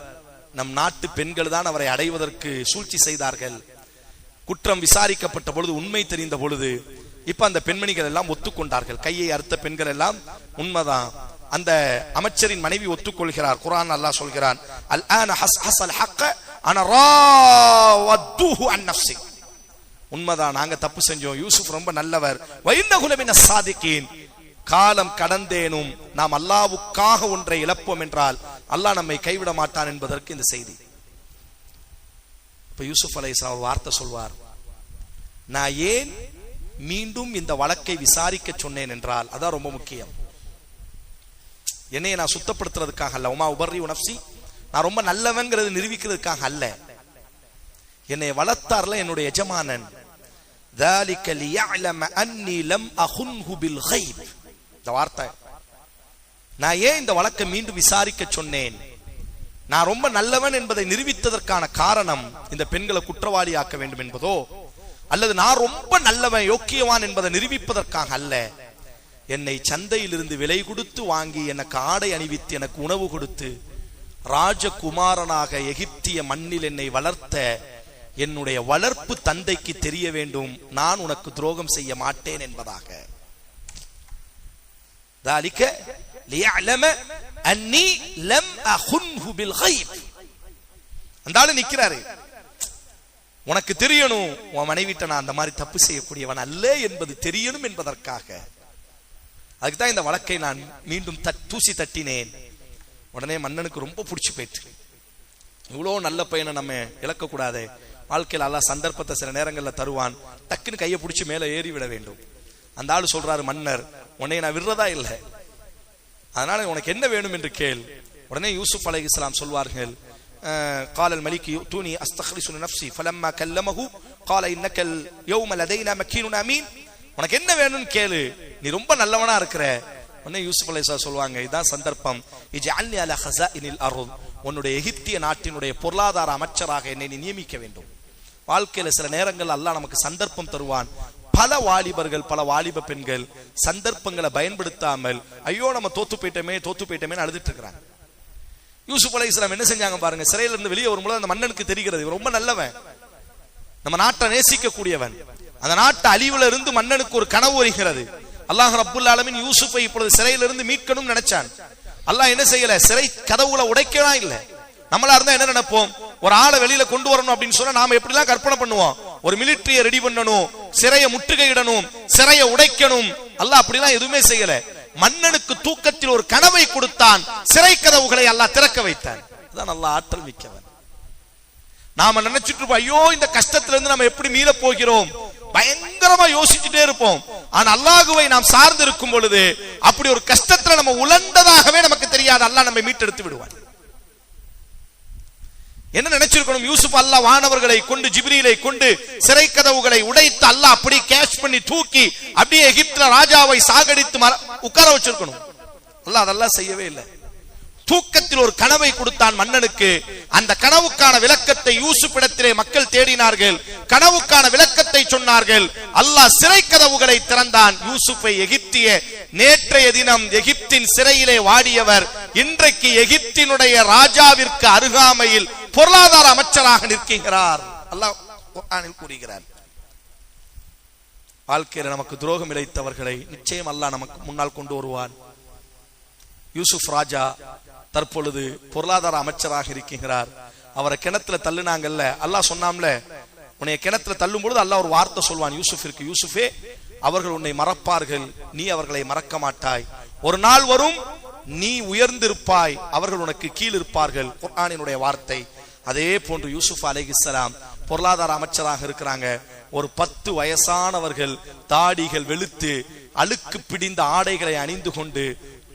Speaker 1: நம் நாட்டு பெண்கள் தான் அவரை அடைவதற்கு சூழ்ச்சி செய்தார்கள். குற்றம் விசாரிக்கப்பட்ட பொழுது உண்மை தெரிந்த பொழுது இப்ப அந்த பெண்மணிகள் எல்லாம் ஒத்துக்கொண்டார்கள். கையை அறுத்த பெண்கள் எல்லாம் உண்மைதான். அந்த அமைச்சரின் மனைவி ஒத்துக்கொள்கிறார். குர்ஆன் அல்லாஹ் சொல்கிறான், அல்ஆன ஹஸ்ஸல் ஹக்க அன ராவதுஹு அன் நஃப்ஸி. உண்மைதான், நாங்க தப்பு செஞ்சோம், யூசுப் ரொம்ப நல்லவர். வைன்னஹு லமினஸ் சாதிகீன். காலம் கடந்தேனும் நாம் அல்லாஹ்வுக்காக ஒன்றை இழப்போம் என்றால் அல்லாஹ் நம்மை கைவிட மாட்டான் என்பதற்கு இந்த செய்தி. இப்ப யூசுப் அலைஹிஸ்ஸலாம் ஒரு வார்த்தை சொல்வார், நான் ஏன் மீண்டும் இந்த வழக்கை விசாரிக்க சொன்னேன் என்றால் அதான் ரொம்ப முக்கியம். என்னைய நான் சுத்தப்படுத்துறதுக்காக அல்ல, உமா உபர்ரி நஃப்ஸி, நான் ரொம்ப நல்லவங்கிறது நிரூபிக்கிறதுக்காக அல்ல. என்னை வளர்த்தார்ல என்னுடைய எஜமானன், ذلك ليعلم اني لم اخنه بالغيب. இந்த வார்த்தை, நான் ஏன் இந்த வழக்கை மீண்டும் விசாரிக்க சொன்னேன், நான் ரொம்ப நல்லவன் என்பதை நிரூபித்ததற்கான காரணம் இந்த பெண்களை குற்றவாளி ஆக்க வேண்டும் என்பதோ, அல்லது நான் ரொம்ப நல்லவன் யோக்கியவான் என்பதை நிரூபிப்பதற்காக அல்ல. என்னை சந்தையில் இருந்து விலை கொடுத்து வாங்கி எனக்கு ஆடை அணிவித்து எனக்கு உணவு கொடுத்து ராஜகுமாரனாக எகிப்திய மண்ணில் என்னை வளர்த்த என்னுடைய வளர்ப்பு தந்தைக்கு தெரிய வேண்டும் நான் உனக்கு துரோகம் செய்ய மாட்டேன் என்பதாக. ذلك ليعلم اني لم اخنه بالغيب. அந்த ஆளு நிக்கிறாரு, உனக்கு தெரியணும் உன் மனைவிட்ட நான் அந்த மாதிரி தப்பு செய்யக்கூடியவன் அல்ல என்பது தெரியணும் என்பதற்காக. அதுக்குதான் இந்த வழக்கை நான் மீண்டும் தூசி தட்டினேன். உடனே மன்னனுக்கு ரொம்ப பிடிச்சு போயிட்டு, இவ்வளவு நல்ல பையனை நம்ம இழக்க கூடாது, வாழ்க்கையில் அல்லாஹ் சந்தர்ப்பத்தை சில நேரங்களில் தருவான், டக்குன்னு கையை பிடிச்சி மேலே ஏறி விட வேண்டும். அந்த ஆளு சொல்றாரு, மன்னர் உன்னை நான் விடுறதா இல்லை, அதனால உனக்கு என்ன வேணும் என்று கேள். உடனே யூசுப் அலைஹிஸ்ஸலாம் சொல்வார்கள், قال الملك يؤتوني استخلص نفسي فلما كلمه قال انك اليوم لدينا مكين امين. உனக்கு என்ன வேணும்னு கேளு, நீ ரொம்ப நல்லவனா இருக்கிற. உடனே யூசுப் அலைஹிஸ்ஸலாம் சொல்வாங்க, இதான் சந்தர்ப்பம், இஜ்அல்னி அலா ஹஸாயினில் அர்த். உன்னுடைய எகிப்திய நாட்டினுடைய பொருளாதார அமைச்சராக என்னை நீ நியமிக்க வேண்டும். வாழ்க்கையில சில நேரங்கள் அல்லாஹ் நமக்கு சந்தர்ப்பம் தருவான். பல வாலிபர்கள், பல வாலிப பெண்கள் சந்தர்ப்பங்களை பயன்படுத்தாமல் ஐயோ நம்ம தோத்து போயிட்டோமே அழுதுட்டு இருக்கிறாங்க. யூசுப் அலைஹிஸ்ஸலாம் என்ன செஞ்சாங்க பாருங்க, சிறையில இருந்து வெளியே வரும்போது அந்த மன்னனுக்கு தெரிகிறது இவன் ரொம்ப நல்லவன், நம்ம நாட்டை நேசிக்க கூடியவன். அந்த நாட்டு அழிவுல இருந்து மன்னனுக்கு ஒரு கனவு வருகிறது. அல்லாஹ் ரப்புல் ஆலமீன் யூசுஃபை இப்பொழுது சிறையிலிருந்து மீட்கணும்னு நினைச்சான். அல்லாஹ் என்ன செய்யல, சிறை கதவுல உடைக்கலாம் இல்ல. நம்மளா இருந்தா என்ன நினைப்போம், ஒரு ஆளை வெளியில கொண்டு வரணும் அப்படின்னு சொன்னா நாம எப்படி எல்லாம் கற்பனை பண்ணுவோம், ஒரு மிலிட்டரியை ரெடி பண்ணணும், சிறையை முற்றுகையிடணும், சிறையை உடைக்கணும். அல்லாஹ் அப்படிலாம் எதுவுமே செய்யல. மன்னனுக்கு தூக்கத்தில் ஒரு கனவை கொடுத்தான், சிறை கதவுகளை அல்லாஹ் திறக்க வைத்தான். அதான் அல்லாஹ் ஆற்றல் மிக்கவன். நாம நினைச்சிட்டு இருப்போம், ஐயோ இந்த கஷ்டத்துல இருந்து நம்ம எப்படி மீள போகிறோம், பயங்கரமா யோசிச்சுட்டே இருப்போம். ஆனா அல்லாஹ்வை நாம் சார்ந்து இருக்கும் பொழுது அப்படி ஒரு கஷ்டத்துல நம்ம உழண்டதாகவே நமக்கு தெரியாது, அல்லாஹ் நம்மை மீட்டெடுத்து விடுவான். என்ன நினைச்சிருக்கணும், யூசுப் அல்லாஹ் வானவர்களை கொண்டு ஜிப்ரீலை கொண்டு சிறை கதவுகளை உடைத்து அல்லாஹ் அப்படி கேட்ச் பண்ணி தூக்கி அப்படியே எகிப்துல ராஜாவை சாகடித்து உட்கார வச்சிருக்கணும். அல்லாஹ் அதெல்லாம் செய்யவே இல்லை. தூக்கத்தில் ஒரு கனவை கொடுத்தான் மன்னனுக்கு. அந்த கனவுக்கான விளக்கத்தை யூசுப் இடத்திலே மக்கள் தேடினார்கள், கனவுக்கான விளக்கத்தை சொன்னார்கள். அல்லாஹ் சிறை கதவுகளை திறந்தான். யூசுஃபை எகிப்திய நேற்றைய தினம் எகிப்தின் சிறையிலே வாடியவர் இன்றைக்கு எகிப்தினுடைய ராஜாவிற்கு அருகாமையில் பொருளாதார அமைச்சராக நிற்கிறார். அல்லாஹ் குர்ஆனில் கூறுகிறார். வாழ்க்கையில் நமக்கு துரோகம் இழைத்தவர்களை நிச்சயம் அல்லாஹ் நமக்கு முன்னால் கொண்டு வருவான். யூசுப் ராஜா தற்பொழுது பொருளாதார அமைச்சராக இருக்கிறார். அவரை கிணத்துல தள்ளுனாங்கல்ல, அல்லாஹ் சொன்னாம்ல, உன்னை கிணத்துல தள்ளும் பொழுது அல்லாஹ் ஒரு வார்த்தை சொல்வான் யூசுஃபிற்கு, யூசுஃபே அவர்கள் உன்னை மறப்பார்கள், நீ அவர்களை மறக்க மாட்டாய். ஒரு நாள் வரும் நீ உயர்ந்திருப்பாய், அவர்கள் உனக்கு கீழ் இருப்பார்கள். குர்ஆனினுடைய வார்த்தை. அதே போன்று யூசுப் அலைஹிஸ்ஸலாம் பொருளாதார அமைச்சராக இருக்கிறாங்க. ஒரு 10 வயசானவர்கள் தாடிகள் வெளுத்து அழுக்கு பிடிந்த ஆடைகளை அணிந்து கொண்டு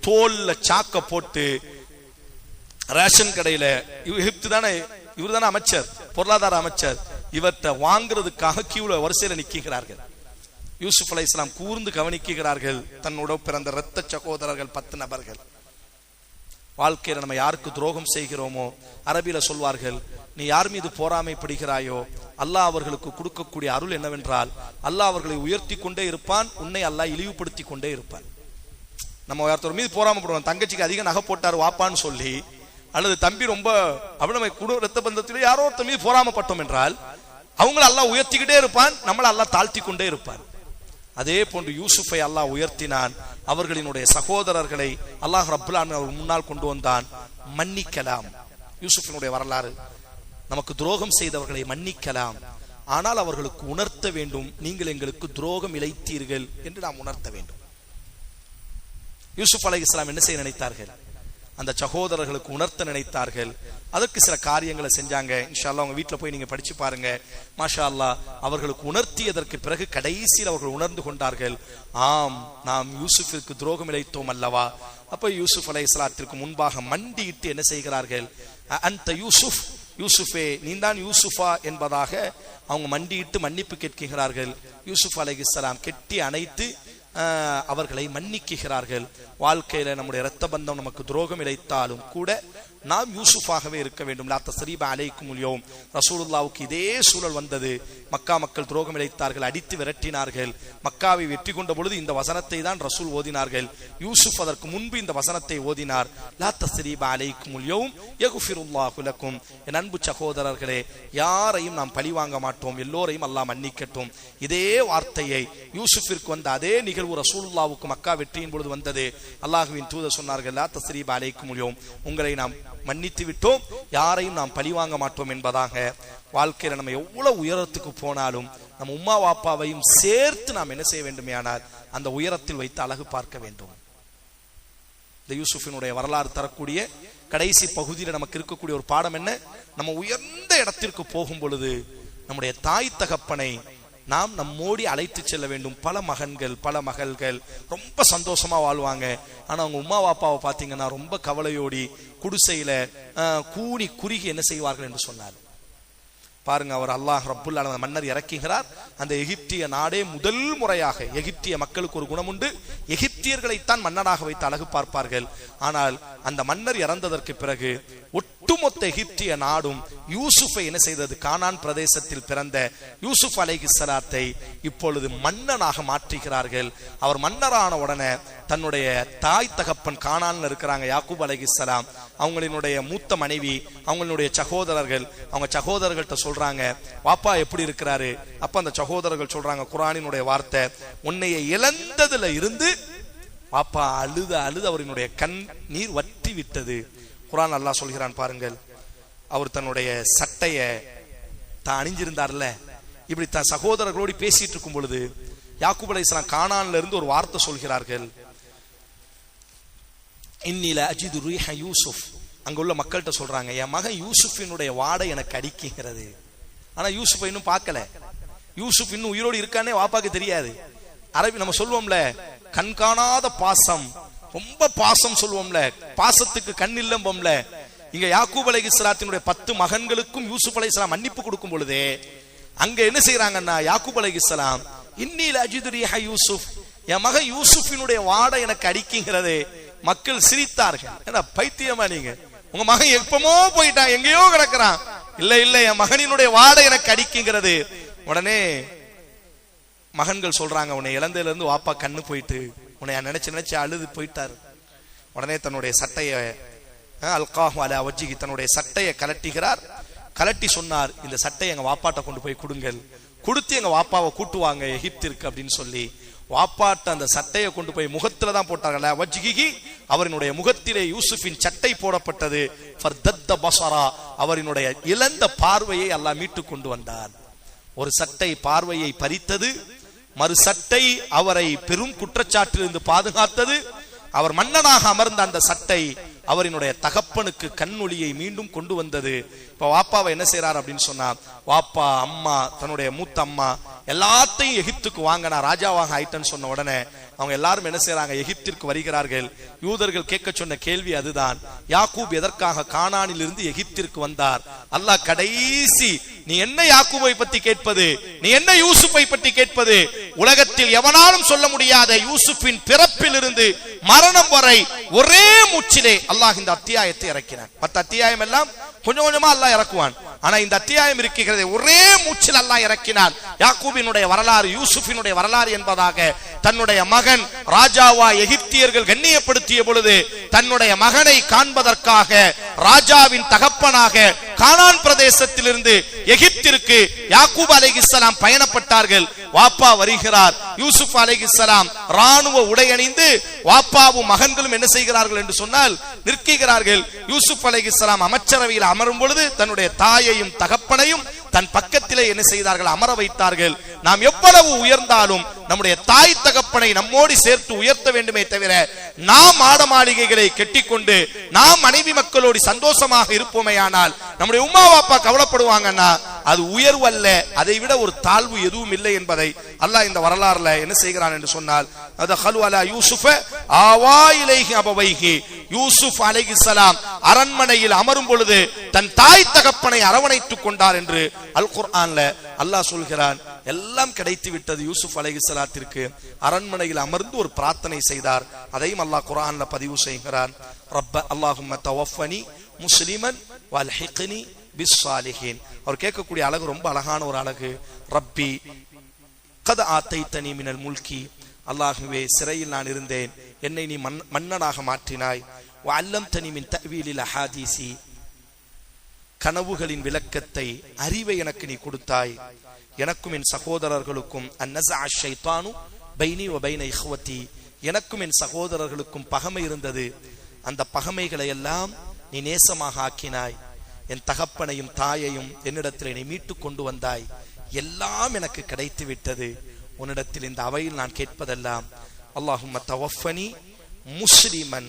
Speaker 1: தோல்ல சாக்க போட்டு ரேஷன் கடையில, எகிப்து தானே, இவர் தானே அமைச்சர், பொருளாதார அமைச்சர், இவற்றை வாங்குறதுக்காக கியூல வரிசையில நிக்கிறார்கள். யூசுப் அலைஹிஸ்ஸலாம் கூர்ந்து கவனிக்கிறார்கள். தன்னோட பிறந்த இரத்த சகோதரர்கள் 10 நபர்கள். வாழ்க்கையில நம்ம யாருக்கு துரோகம் செய்கிறோமோ, அரபியில சொல்வார்கள், நீ யார் மீது பொறாமைப்படுகிறாயோ அல்லாஹ் அவர்களுக்கு கொடுக்கக்கூடிய அருள் என்னவென்றால் அல்லாஹ் அவர்களை உயர்த்தி கொண்டே இருப்பான், உன்னை அல்லாஹ் இழிவுபடுத்தி கொண்டே இருப்பான். நம்ம ஒருத்தர் மீது பொறாமைப்படுவோம், தங்கச்சிக்கு அதிக நகை போட்டார் வாப்பான்னு சொல்லி, அல்லது தம்பி ரொம்ப அப்படி நம்ம குடும்ப ரத்த பந்தத்திலே யாரோ ஒருத்தர் மீது பொறாமைப்பட்டோம் என்றால் அவங்களை அல்லாஹ் உயர்த்திக்கிட்டே இருப்பான், நம்மளை அல்லாஹ் தாழ்த்தி கொண்டே இருப்பான். அதே போன்று யூசுஃபை அல்லாஹ் உயர்த்தினான். அவர்களினுடைய சகோதரர்களை அல்லாஹ் ரப்புல் ஆலமீன் அவர் முன்னால் கொண்டு வந்தான். மன்னிக்கலாம். யூசுஃபினுடைய வரலாறு, நமக்கு துரோகம் செய்தவர்களை மன்னிக்கலாம், ஆனால் அவர்களுக்கு உணர்த்த வேண்டும், நீங்கள் எங்களுக்கு துரோகம் இழைத்தீர்கள் என்று நாம் உணர்த்த வேண்டும். யூசுப் அலைஹிஸ்ஸலாம் என்ன செய்ய நினைத்தார்கள்? அந்த சகோதரர்களுக்கு உணர்த்த நினைத்தார்கள். அதற்கு சில காரியங்களை செஞ்சாங்க. இன்ஷா அல்லாஹ் உங்க வீட்டுல போய் நீங்க படிச்சு பாருங்க. மாஷா அல்லாஹ் அவர்களுக்கு உணர்த்தியதற்கு பிறகு கடைசியில் அவர்கள் உணர்ந்து கொண்டார்கள், ஆம் நாம் யூசுஃபிற்கு துரோகம் இழைத்தோம் அல்லவா. அப்ப யூசுப் அலைஹிஸ்ஸலாத்திற்கு முன்பாக மண்டியிட்டு என்ன செய்கிறார்கள்? அந்த யூசுப், யூசுஃபே நீதான் யூசுஃபா என்பதாக அவங்க மண்டியிட்டு மன்னிப்பு கேட்கிறார்கள். யூசுப் அலைஹிஸ்ஸலாம் கெட்டி அணைத்து அவர்களை மன்னிக்கிறார்கள். வாழ்க்கையில நம்முடைய இரத்த பந்தம் நமக்கு துரோகம் இழைத்தாலும் கூட நாம் யூசுஃபாகவே இருக்க வேண்டும். லா தஸ்ரீப அலைக்கும் யௌம். ரசூலுல்லாஹ்வுக்கு இதே சூழல் வந்தது. மக்கா மக்கள் துரோகம் இழைத்தார்கள், அடித்து விரட்டினார்கள். மக்காவை வெற்றி கொண்ட பொழுது இந்த வசனத்தை தான் ரசூல் ஓதினார்கள். யூசுப் அதற்கு முன்பு இந்த வசனத்தை ஓதினார். லா தஸ்ரீப அலைக்கும் யௌம் யக்ஃபிருல்லாஹு லக்கும். என் அன்பு சகோதரர்களே, யாரையும் நாம் பழி வாங்க மாட்டோம், எல்லோரையும் அல்லாஹ் மன்னிக்கட்டும். இதே வார்த்தையை யூசுஃபிற்கு வந்த அதே நிகழ்வு ரசூலுல்லாஹ்வுக்கு மக்கா வெற்றியின் பொழுது வந்தது. அல்லாஹ்வின் தூதர் சொன்னார்கள், லா தஸ்ரீப அலைக்கும் யௌம், உங்களை நாம் மன்னித்து விட்டோம், யாரையும் நாம் பழி வாங்க மாட்டோம் என்பதாக. வாழ்க்கையில நம்ம எவ்வளவு உயரத்துக்கு போனாலும் நம்ம உம்மா வாப்பாவையும் சேர்த்து நாம் என்ன செய்ய வேண்டுமே, ஆனால் அந்த உயரத்தில் வைத்து அழகு பார்க்க வேண்டும். இந்த யூசுஃபினுடைய வரலாறு தரக்கூடிய கடைசி பகுதியில் நமக்கு இருக்கக்கூடிய ஒரு பாடம் என்ன? நம்ம உயர்ந்த இடத்திற்கு போகும் பொழுது நம்முடைய தாய் தகப்பனை நாம் நம்மோடி அழைத்து செல்ல வேண்டும். பல மகன்கள் பல மகள்கள் ரொம்ப சந்தோஷமா வாழ்வாங்க. ஆனா அவங்க உம்மா வாப்பாவை பார்த்தீங்கன்னா ரொம்ப கவலையோடி குடிசையில கூனி குறுகி என்ன செய்வார்கள் என்று சொன்னார். பாருங்க, அவர் அல்லாஹ் ரப்புல் ஆலமீன் மன்னர் இறக்குகிறார். அந்த எகிப்திய நாடே முதல் முறையாக, எகிப்திய மக்களுக்கு ஒரு குணம் உண்டு, எகிப்தியர்களைத்தான் மன்னராக வைத்து அழகு பார்ப்பார்கள். ஆனால் அந்த மன்னர் இறந்ததற்கு பிறகு ஒட்டுமொத்த எகிப்திய நாடும் யூசுஃபை என்ன செய்தது? கானான் பிரதேசத்தில் பிறந்த யூசுப் அலைஹிஸ்ஸலாத்தை இப்பொழுது மன்னனாக மாற்றுகிறார்கள். அவர் மன்னரான உடனே தன்னுடைய தாய் தகப்பன் கானான்ல இருக்கிறாங்க, யாக்கூப் அலைஹிஸ்ஸலாம், அவங்களினுடைய மூத்த மனைவி, அவங்களுடைய சகோதரர்கள், அவங்க சகோதரர்கள்ட்ட சொல்றாங்க, வாப்பா எப்படி இருக்கிறாரு? அப்ப அந்த சகோதரர்கள் சொல்றாங்க, குர்ஆனினுடைய வார்த்தை, உன்னைய இழந்ததுல இருந்து வாப்பா அழுது அழுது அவரினுடைய கண் நீர் வற்றி விட்டது. குர்ஆன் அல்லாஹ் சொல்கிறான் பாருங்கள், அவர் தன்னுடைய சட்டைய தான் அணிஞ்சிருந்தார்ல, இப்படி தன் சகோதரர்களோடு பேசிட்டு இருக்கும் பொழுது யாக்கூப் அலைஹிஸ்ஸலாம் கானான்ல இருந்து ஒரு வார்த்தை சொல்கிறார்கள், இன்னில அஜிது ரீஹ யூசுப். அங்க உள்ள மக்கள்கிட்ட சொல்றாங்க, என் மகன் யூசுஃபினுடைய வாடை எனக்கு அடிக்கிறது. ஆனா யூசுஃபை இன்னும் பார்க்கல. யூசுப் இன்னும் உயிரோடு இருக்கானே வாப்பாக்கு தெரியாது. அரபி நம்ம சொல்லுவோம்ல, கண்காணாத பாசம், ரொம்ப பாசம் சொல்லுவோம்ல, பாசத்துக்கு கண் இல்லம்போம்ல. இங்க யாக்கூப் அலைஹிஸ்ஸலாத்தினுடைய 10 மகன்களுக்கும் யூசுப் அலைஹிஸ்ஸலாம் மன்னிப்பு கொடுக்கும் பொழுதே அங்க என்ன செய்யறாங்கன்னா, யாக்கூப் அலைஹிஸ்ஸலாம் இன்னில அஜிது ரீஹ யூசுப், என் மகன் யூசுஃபினுடைய வாடை எனக்கு அடிக்கிறது. மக்கள் சிரித்தார்கள். ஏன்னா பைத்தியமா நீங்க, உங்க மகன் எப்பமோ போயிட்டான், எங்கேயோ கிடக்குறான். இல்ல இல்ல, என் மகனினுடைய வாடை எனக்கு அடிக்கிறது. உடனே மகன்கள் சொல்றாங்க, உன்னை இழந்ததுல இருந்து வாப்பா கண்ணு போயிட்டு உன்னை நினைச்சு நினைச்சு அழுது போயிட்டாரு. உடனே தன்னுடைய சட்டைய அல்காஹு அலா வஜ்ஹி, தன்னுடைய சட்டையை கலட்டுகிறார். கலட்டி சொன்னார், இந்த சட்டையை எங்க வாப்பாட்ட கொண்டு போய் கொடுங்கள், கொடுத்து எங்க வாப்பாவை கூட்டுவாங்க எகிப்திற்கு அப்படின்னு சொல்லி வாப்பாட்ட அந்த சட்டையை கொண்டு போய் முகத்துல தான் போட்டார்கள். வஜ்ஹிஹி, அவரினுடைய முகத்திலே யூசுஃபின் சட்டை போடப்பட்டது. ஃபர்தத்த பஸரா, அவரினுடைய இழந்த பார்வையை அல்லாஹ் மீட்டு கொண்டு வந்தார். ஒரு சட்டை பார்வையை பறித்தது, மறு சட்டை அவரை பெரும் குற்றச்சாட்டிலிருந்து பாதுகாத்தது. அவர் மன்னனாக அமர்ந்த அந்த சட்டை அவரினுடைய தகப்பனுக்கு கண்ணொளியை மீண்டும் கொண்டு வந்தது. இப்ப வாப்பாவை என்ன செய்யறார் அப்படின்னு சொன்னா, வாப்பா அம்மா தன்னுடைய மூத்த அம்மா எல்லாத்தையும் எகிப்துக்கு வாங்க, நான் ராஜாவாக ஆயிட்டேன்னு சொன்ன உடனே அவங்க எல்லாரும் என்ன செய்யறாங்க, எகிப்திற்கு வருகிறார்கள். யூதர்கள் கேட்க சொன்ன கேள்வி அதுதான், யாக்கூப் எதற்காக கானானில் இருந்து எகிப்திற்கு வந்தார்? அல்லாஹ் கடைசி, நீ என்ன யாக்கூபை பத்தி கேட்பது, நீ என்ன யூசுஃபை பற்றி கேட்பது? உலகத்தில் எவனாலும் சொல்ல முடியாத யூசுஃபின் பிறப்பில் இருந்து மரணம் வரை ஒரே மூச்சிலே அல்லாஹ் இந்த அத்தியாயத்தை இறக்கினான். மற்ற அத்தியாயம் எல்லாம் கொஞ்சம் கொஞ்சமா அல்லாஹ் இறக்குவான். ஆனா இந்த அத்தியாயம் இருக்கிறது ஒரே மூச்சில் அல்லாஹ் இறக்கினான். யாக்கூபினுடைய வரலாறு, யூசுஃபினுடைய வரலாறு என்பதாக தன்னுடைய மகன் ராஜாவா எகிப்தியர்கள் கண்ணியப்படுத்திய பொழுது தன்னுடைய மகனை காண்பதற்காக ராஜாவின் தகப்பனாக கானான் பிரதேசத்திலிருந்து எகிப்திற்கு யாக்கூப் அலைஹிஸ்ஸலாம் பயணப்பட்டார்கள். வாப்பா வருகிறார். யூசுப் அலைஹிஸ்ஸலாம் ராணுவ உடை அணிந்து வாப்பாவும் மகன்களும் என்ன செய்கிறார்கள் என்று சொன்னால் நிற்கிறார்கள். யூசுப் அலைஹிஸ்ஸலாம் அமைச்சரவையில் அமரும் பொழுது தன்னுடைய தாயையும் தகப்பனையும் தன் பக்கத்திலே என்ன செய்தார்கள், அமர வைத்தார்கள். நாம் எவ்வளவு உயர்ந்தாலும் நம்முடைய தாய் தகப்பனை நம்மோடு சேர்த்து உயர்த்த வேண்டுமே தவிர நாம் ஆட மாளிகைகளை கெட்டிக்கொண்டு நாம் மனைவி மக்களோடு சந்தோஷமாக இருப்போமேயானால் நம்முடைய உம்மா வாப்பா கவலைப்படுவாங்கன்னா அது உயர்வு அல்ல, அதை விட ஒரு தாழ்வு எதுவும் இல்லை என்பதை அல்லாஹ் இந்த வரலாறுல என்ன செய்கிறான் என்று சொன்னால், யூசுப் அலைஹிஸ்ஸலாம் அரண்மனையில் அமரும் பொழுது தன் தாய் தகப்பனை அரவணைத்துக் கொண்டார் என்று அல் குர்ஆன்ல அல்லாஹ் சொல்கிறான். எல்லாம் கிடைத்து விட்டது யூசுப் அலைஹிஸ்ஸலாத்திற்கு. அரண்மனையில் அமர்ந்து ஒரு பிரார்த்தனை செய்தார். அதையும் அல்லாஹ் குர்ஆன்ல பதிவு செய்கிறான். ரப்ப அல்லாஹும்ம தவஃபனி முஸ்லிமன் வல்ஹிக்னி பிஸ்ஸாலிஹீன். அவர் கேட்கக்கூடிய அழகு ரொம்ப அழகான ஒரு அழகு. ரப்பி கத் ஆத்தைத்தனி மினல் முல்கி, அல்லாஹுவே சிறையில் நான் இருந்தேன், என்னை நீ மன்னனாக மாற்றினாய். வஅல்லம்தனி மின் தஅவீலில் அஹாதீசி, கனவுகளின் விளக்கத்தை அறிவை எனக்கு நீ கொடுத்தாய். எனக்கும் என் சகோதரர்களுக்கும் அன்னஸஅ ஷைத்தானு பைனி வ பைன இஹ்வதி, எனக்கும் என் சகோதரர்களுக்கும் பகமை இருந்தது. அந்த பகமைகளை எல்லாம் நீ நேசமாக ஆக்கினாய். என் தகப்பனையும் தாயையும் என்னிடத்தில் நீ மீட்டு கொண்டு வந்தாய். எல்லாம் எனக்கு கிடைத்து விட்டது. உன்னிடத்தில் இந்த அவையில் நான் கேட்பதெல்லாம் அல்லாஹும்ம தவஃபனி முஸ்லிமன்,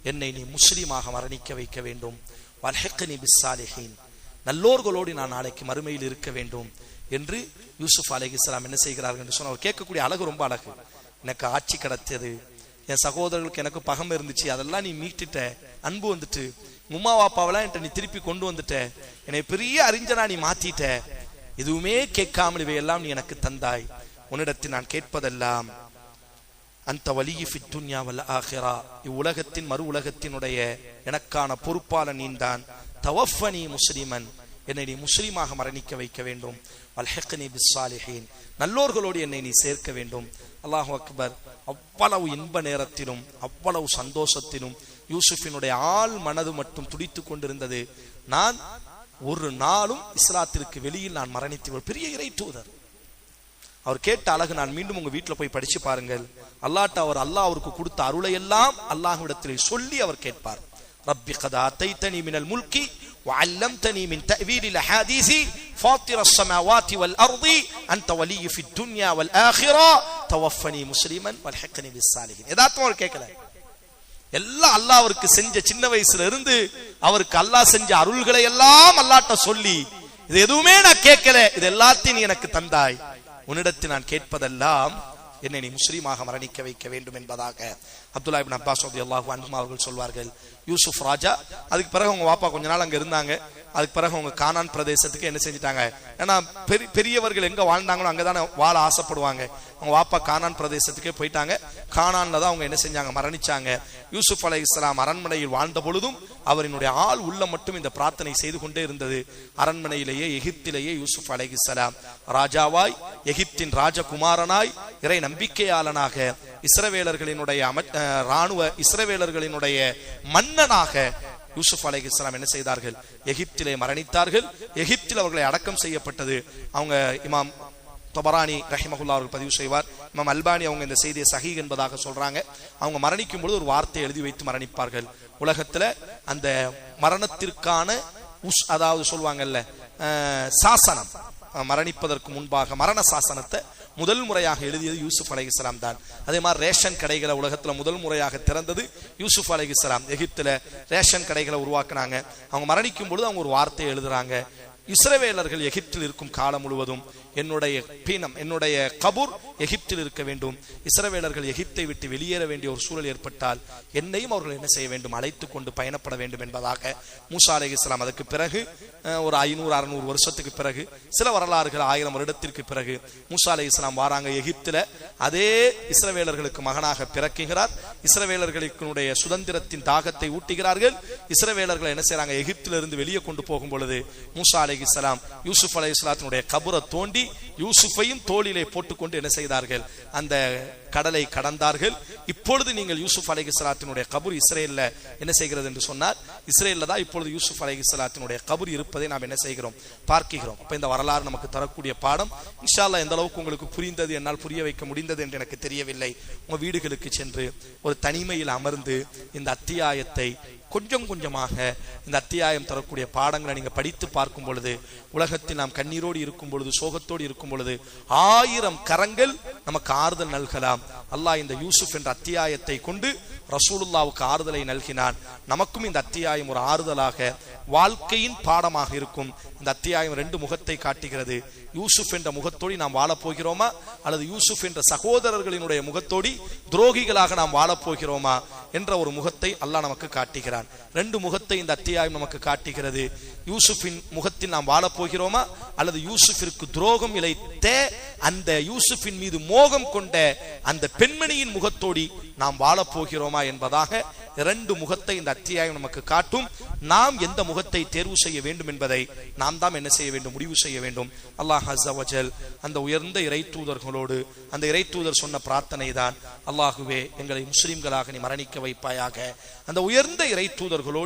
Speaker 1: என்னை நீ முஸ்லிமாக மரணிக்க வைக்க வேண்டும். வல்ஹிக்னி பிஸ்ஸாலிஹீன், நல்லோர்களோடு நான் நாளைக்கு மறுமையில் இருக்க வேண்டும் என்று யூசுப் அலைஹிஸ்ஸலாம் என்ன செய்கிறார்கள் என்று சொன்ன அவர் கேட்கக்கூடிய அழகு ரொம்ப அழகு. எனக்கு ஆட்சி கிடைத்தது, என் சகோதரர்களுக்கு எனக்கு பகம் இருந்துச்சு, அதெல்லாம் நீ மீட்டுட்ட, அன்பு வந்துட்டு, உம்மா வாப்பாவெல்லாம் என்கிட்ட நீ திருப்பி கொண்டு வந்துட்ட, என்னை பெரிய அறிஞனா நீ மாத்திட்ட, எதுவுமே கேட்காமல் இவையெல்லாம் நீ எனக்கு தந்தாய். உன்னிடத்தில் நான் கேட்பதெல்லாம் அந்த வலியி ஃபித் துன்யா வல் ஆகிரா, இவ்வுலகத்தின் மறு உலகத்தினுடைய எனக்கான பொறுப்பாளன் நீந்தான். தவஃபனி முஸ்லிமன், என்னை நீ முஸ்லிமாக மரணிக்க வைக்க வேண்டும். வல்ஹிக்னி பிஸ்ஸாலிஹீன், நல்லோர்களோடு என்னை நீ சேர்க்க வேண்டும். அல்லாஹு அக்பர். அவ்வளவு இன்ப நேரத்திலும் அவ்வளவு சந்தோஷத்திலும் யூசுஃபினுடைய ஆள் மனது மட்டும் துடித்துக் கொண்டிருந்தது. நான் ஒரு நாளும் இஸ்லாத்திற்கு வெளியில் நான் மரணித்து, பெரிய இறை தூதர். அவர் கேட்ட அழகு நான் மீண்டும் உங்க வீட்டுல போய் படிச்சு பாருங்கள். அல்லாஹ் அவருக்கு கொடுத்த அருளை எல்லாம் அல்லாஹ்விடத்தில் சொல்லி அவர் கேட்பார். ரப்பி கத் ஆதைதனி மினல் முல்கி வஅல்லம்தனி மின் தஅவீலில் அஹாதீஸி ஃபாத்திரஸ் ஸமாவாதி வல் அர்தி அன்த வலியி ஃபித் துன்யா வல் ஆகிரா தவஃபனி முஸ்லிமன் வல்ஹிக்னி பிஸ்ஸாலிஹீன். எதார்த்தமா அவர் கேட்கல. எல்லாம் அல்லாஹ் அவருக்கு செஞ்ச, சின்ன வயசுல இருந்து அவருக்கு அல்லாஹ் செஞ்ச அருள்களை எல்லாம் அல்லாஹ்ட்ட சொல்லி, இது எதுவுமே நான் கேட்கல, இது எல்லாத்தையும் நீ எனக்கு தந்தாய். உன்னிடத்தில் நான் கேட்பதெல்லாம் என்னை நீ முஸ்லீமாக மரணிக்க வைக்க வேண்டும் என்பதாக அப்துல்லா இப்னு அப்பாஸ் ரலியல்லாஹு அன்ஹுமா அவர்கள் சொல்வார்கள். யூசுப் ராஜா, அதுக்கு பிறகு அவங்க வாப்பா கொஞ்ச நாள் அங்க இருந்தாங்க. அதுக்கு பிறகு அவங்க கானான் பிரதேசத்துக்கு என்ன செஞ்சிட்டாங்க, ஏன்னா பெரியவர்கள் எங்க வாழ்ந்தாங்களோ அங்கதானே வாழ ஆசைப்படுவாங்க. அவங்க வாப்பா கானான் பிரதேசத்துக்கே போயிட்டாங்க. கானான்ல தான் அவங்க என்ன செஞ்சாங்க, மரணிச்சாங்க. யூசுப் அலைஹிஸ்ஸலாம் அரண்மனையில் வாழ்ந்த பொழுதும் அவரினுடைய ஆள் உள்ள மட்டும் இந்த பிரார்த்தனை செய்து கொண்டே இருந்தது. அரண்மனையிலேயே எகிப்திலேயே யூசுப் அலைஹிஸ்ஸலாம் ராஜாவாய், எகிப்தின் ராஜகுமாரனாய், இறை நம்பிக்கையாளனாக, இஸ்ரவேலர்களினுடைய ராணுவ இஸ்ரவேலர்களினுடைய மன்னனாக யூசுப் அலைஹிஸ்ஸலாம் என்ன செய்தார்கள், எகிப்திலே மரணித்தார்கள். எகிப்தில் அவர்களை அடக்கம் செய்யப்பட்டது. அவங்க இமாம் தபரானி ரஹிமஹுல்லா அவர்கள் பதிவு செய்வார். இமாம் அல்பானி அவங்க இந்த செய்தியை சஹீஹ் என்பதாக சொல்றாங்க. அவங்க மரணிக்கும் பொழுது ஒரு வார்த்தை எழுதி வைத்து மரணிப்பார்கள். உலகத்துல அந்த மரணத்திற்கான அதாவது சொல்லுவாங்கல்ல சாசனம், மரணிப்பதற்கு முன்பாக மரண சாசனத்தை முதல் முறையாக எழுதியது யூசுப் அலைஹிஸ்ஸலாம் தான். அதே மாதிரி ரேஷன் கடைகளை உலகத்துல முதல் முறையாக திறந்தது யூசுப் அலைஹிஸ்ஸலாம். எகிப்துல ரேஷன் கடைகளை உருவாக்குனாங்க. அவங்க மரணிக்கும் பொழுது அவங்க ஒரு வார்த்தையை எழுதுறாங்க, இஸ்ரவேலர்கள் எகிப்தில் இருக்கும் காலம் முழுவதும் என்னுடைய பீனம், என்னுடைய கபூர் எகிப்தில் இருக்க வேண்டும். இஸ்ரவேலர்கள் எகிப்தை விட்டு வெளியேற வேண்டிய ஒரு சூழல் ஏற்பட்டால் என்னையும் அவர்கள் என்ன செய்ய வேண்டும், அழைத்து கொண்டு பயணப்பட வேண்டும் என்பதாக மூசா அலைஹிஸ்ஸலாம் அதற்கு பிறகு ஒரு 500-600 வருஷத்துக்கு பிறகு, சில வரலாறுகள் 1000 வருடத்திற்கு பிறகு மூசா அலைஹிஸ்ஸலாம் வாராங்க எகிப்தில். அதே இஸ்ரவேலர்களுக்கு மகனாக பிறக்குகிறார். இஸ்ரவேலர்களுடைய சுதந்திரத்தின் தாகத்தை ஊட்டுகிறார்கள். இஸ்ரவேலர்கள் என்ன செய்யறாங்க, எகிப்திலிருந்து வெளியே கொண்டு போகும் பொழுது மூசா அலைஹிஸ்ஸலாம் யூசுப் அலைஹிஸ்ஸலாத்தினுடைய கபரை தோண்டி யூசுஃபையும் தோளிலே போட்டுக்கொண்டு என்ன செய்தார்கள், அந்த கடலை கடந்தார்கள். இப்பொழுது நீங்கள் யூசுப் அலைஹிஸ்ஸலாத்தினுடைய கபர் இஸ்ரேல்ல என்ன செய்கிறது என்று சொன்னார், இஸ்ரேல்ல தான் இப்பொழுது யூசுப் அலைஹிஸ்ஸலாத்தினுடைய கபர் இருப்பதை நாம் என்ன செய்கிறோம், பார்க்கிறோம். அப்ப இந்த வரலாறு நமக்கு தரக்கூடிய பாடம் இன்ஷா அல்லாஹ் எந்த அளவுக்கு உங்களுக்கு புரிந்தது, என்னால் புரிய வைக்க முடிந்தது என்று எனக்கு தெரியவில்லை. உங்க வீடுகளுக்கு சென்று ஒரு தனிமையில் அமர்ந்து இந்த அத்தியாயத்தை கொஞ்சம் கொஞ்சமாக, இந்த அத்தியாயம் தரக்கூடிய பாடங்களை நீங்க படித்து பார்க்கும் பொழுது, உலகத்தில் நாம் கண்ணீரோடு இருக்கும் பொழுது, சோகத்தோடு இருக்கும் பொழுது 1000 கரங்கள் நமக்கு ஆறுதல் நல்கலாம். அல்லாஹ் இந்த யூசுப் என்ற அத்தியாயத்தை கொண்டு ரசூலுல்லாவுக்கு ஆறுதலை நல்கினான். நமக்கும் இந்த அத்தியாயம் ஒரு ஆறுதலாக, வாழ்க்கையின் பாடமாக இருக்கும். இந்த அத்தியாயம் 2 முகத்தை காட்டுகிறது. யூசுப் என்ற முகத்தோடி நாம் வாழப் போகிறோமா, அல்லது யூசுப் என்ற சகோதரர்களினுடைய முகத்தோடி துரோகிகளாக நாம் வாழப் போகிறோமா என்ற ஒரு முகத்தை அல்லாஹ் நமக்கு காட்டுகிறான். 2 முகத்தை இந்த அத்தியாயம் நமக்கு காட்டுகிறது. யூசுஃபின் முகத்தில் நாம் வாழப் போகிறோமா, அல்லது யூசுஃபிற்கு துரோகம் இழைத்த அந்த யூசுஃபின் மீது மோகம் கொண்ட அந்த பெண்மணியின் முகத்தோடி நாம் வாழப் போகிறோமா என்பதாக 2 முகத்தை இந்த அத்தியாயம் நமக்கு காட்டும். நாம் எந்த முகத்தை தேர்வு செய்ய வேண்டும் என்பதை நாம் தான் என்ன செய்ய வேண்டும், முடிவு செய்ய வேண்டும். அல்லாஹ் அஸ்ஸ வஜல் அந்த உயர்ந்த இறை தூதர்களோடு, அந்த இறை தூதர் சொன்ன பிரார்த்தனை தான், அல்லாஹுவே எங்களை முஸ்லிம்களாக நீ மரணிக்க வைப்பாயாக. அந்த உயர்ந்த இறை தூதர்களோடு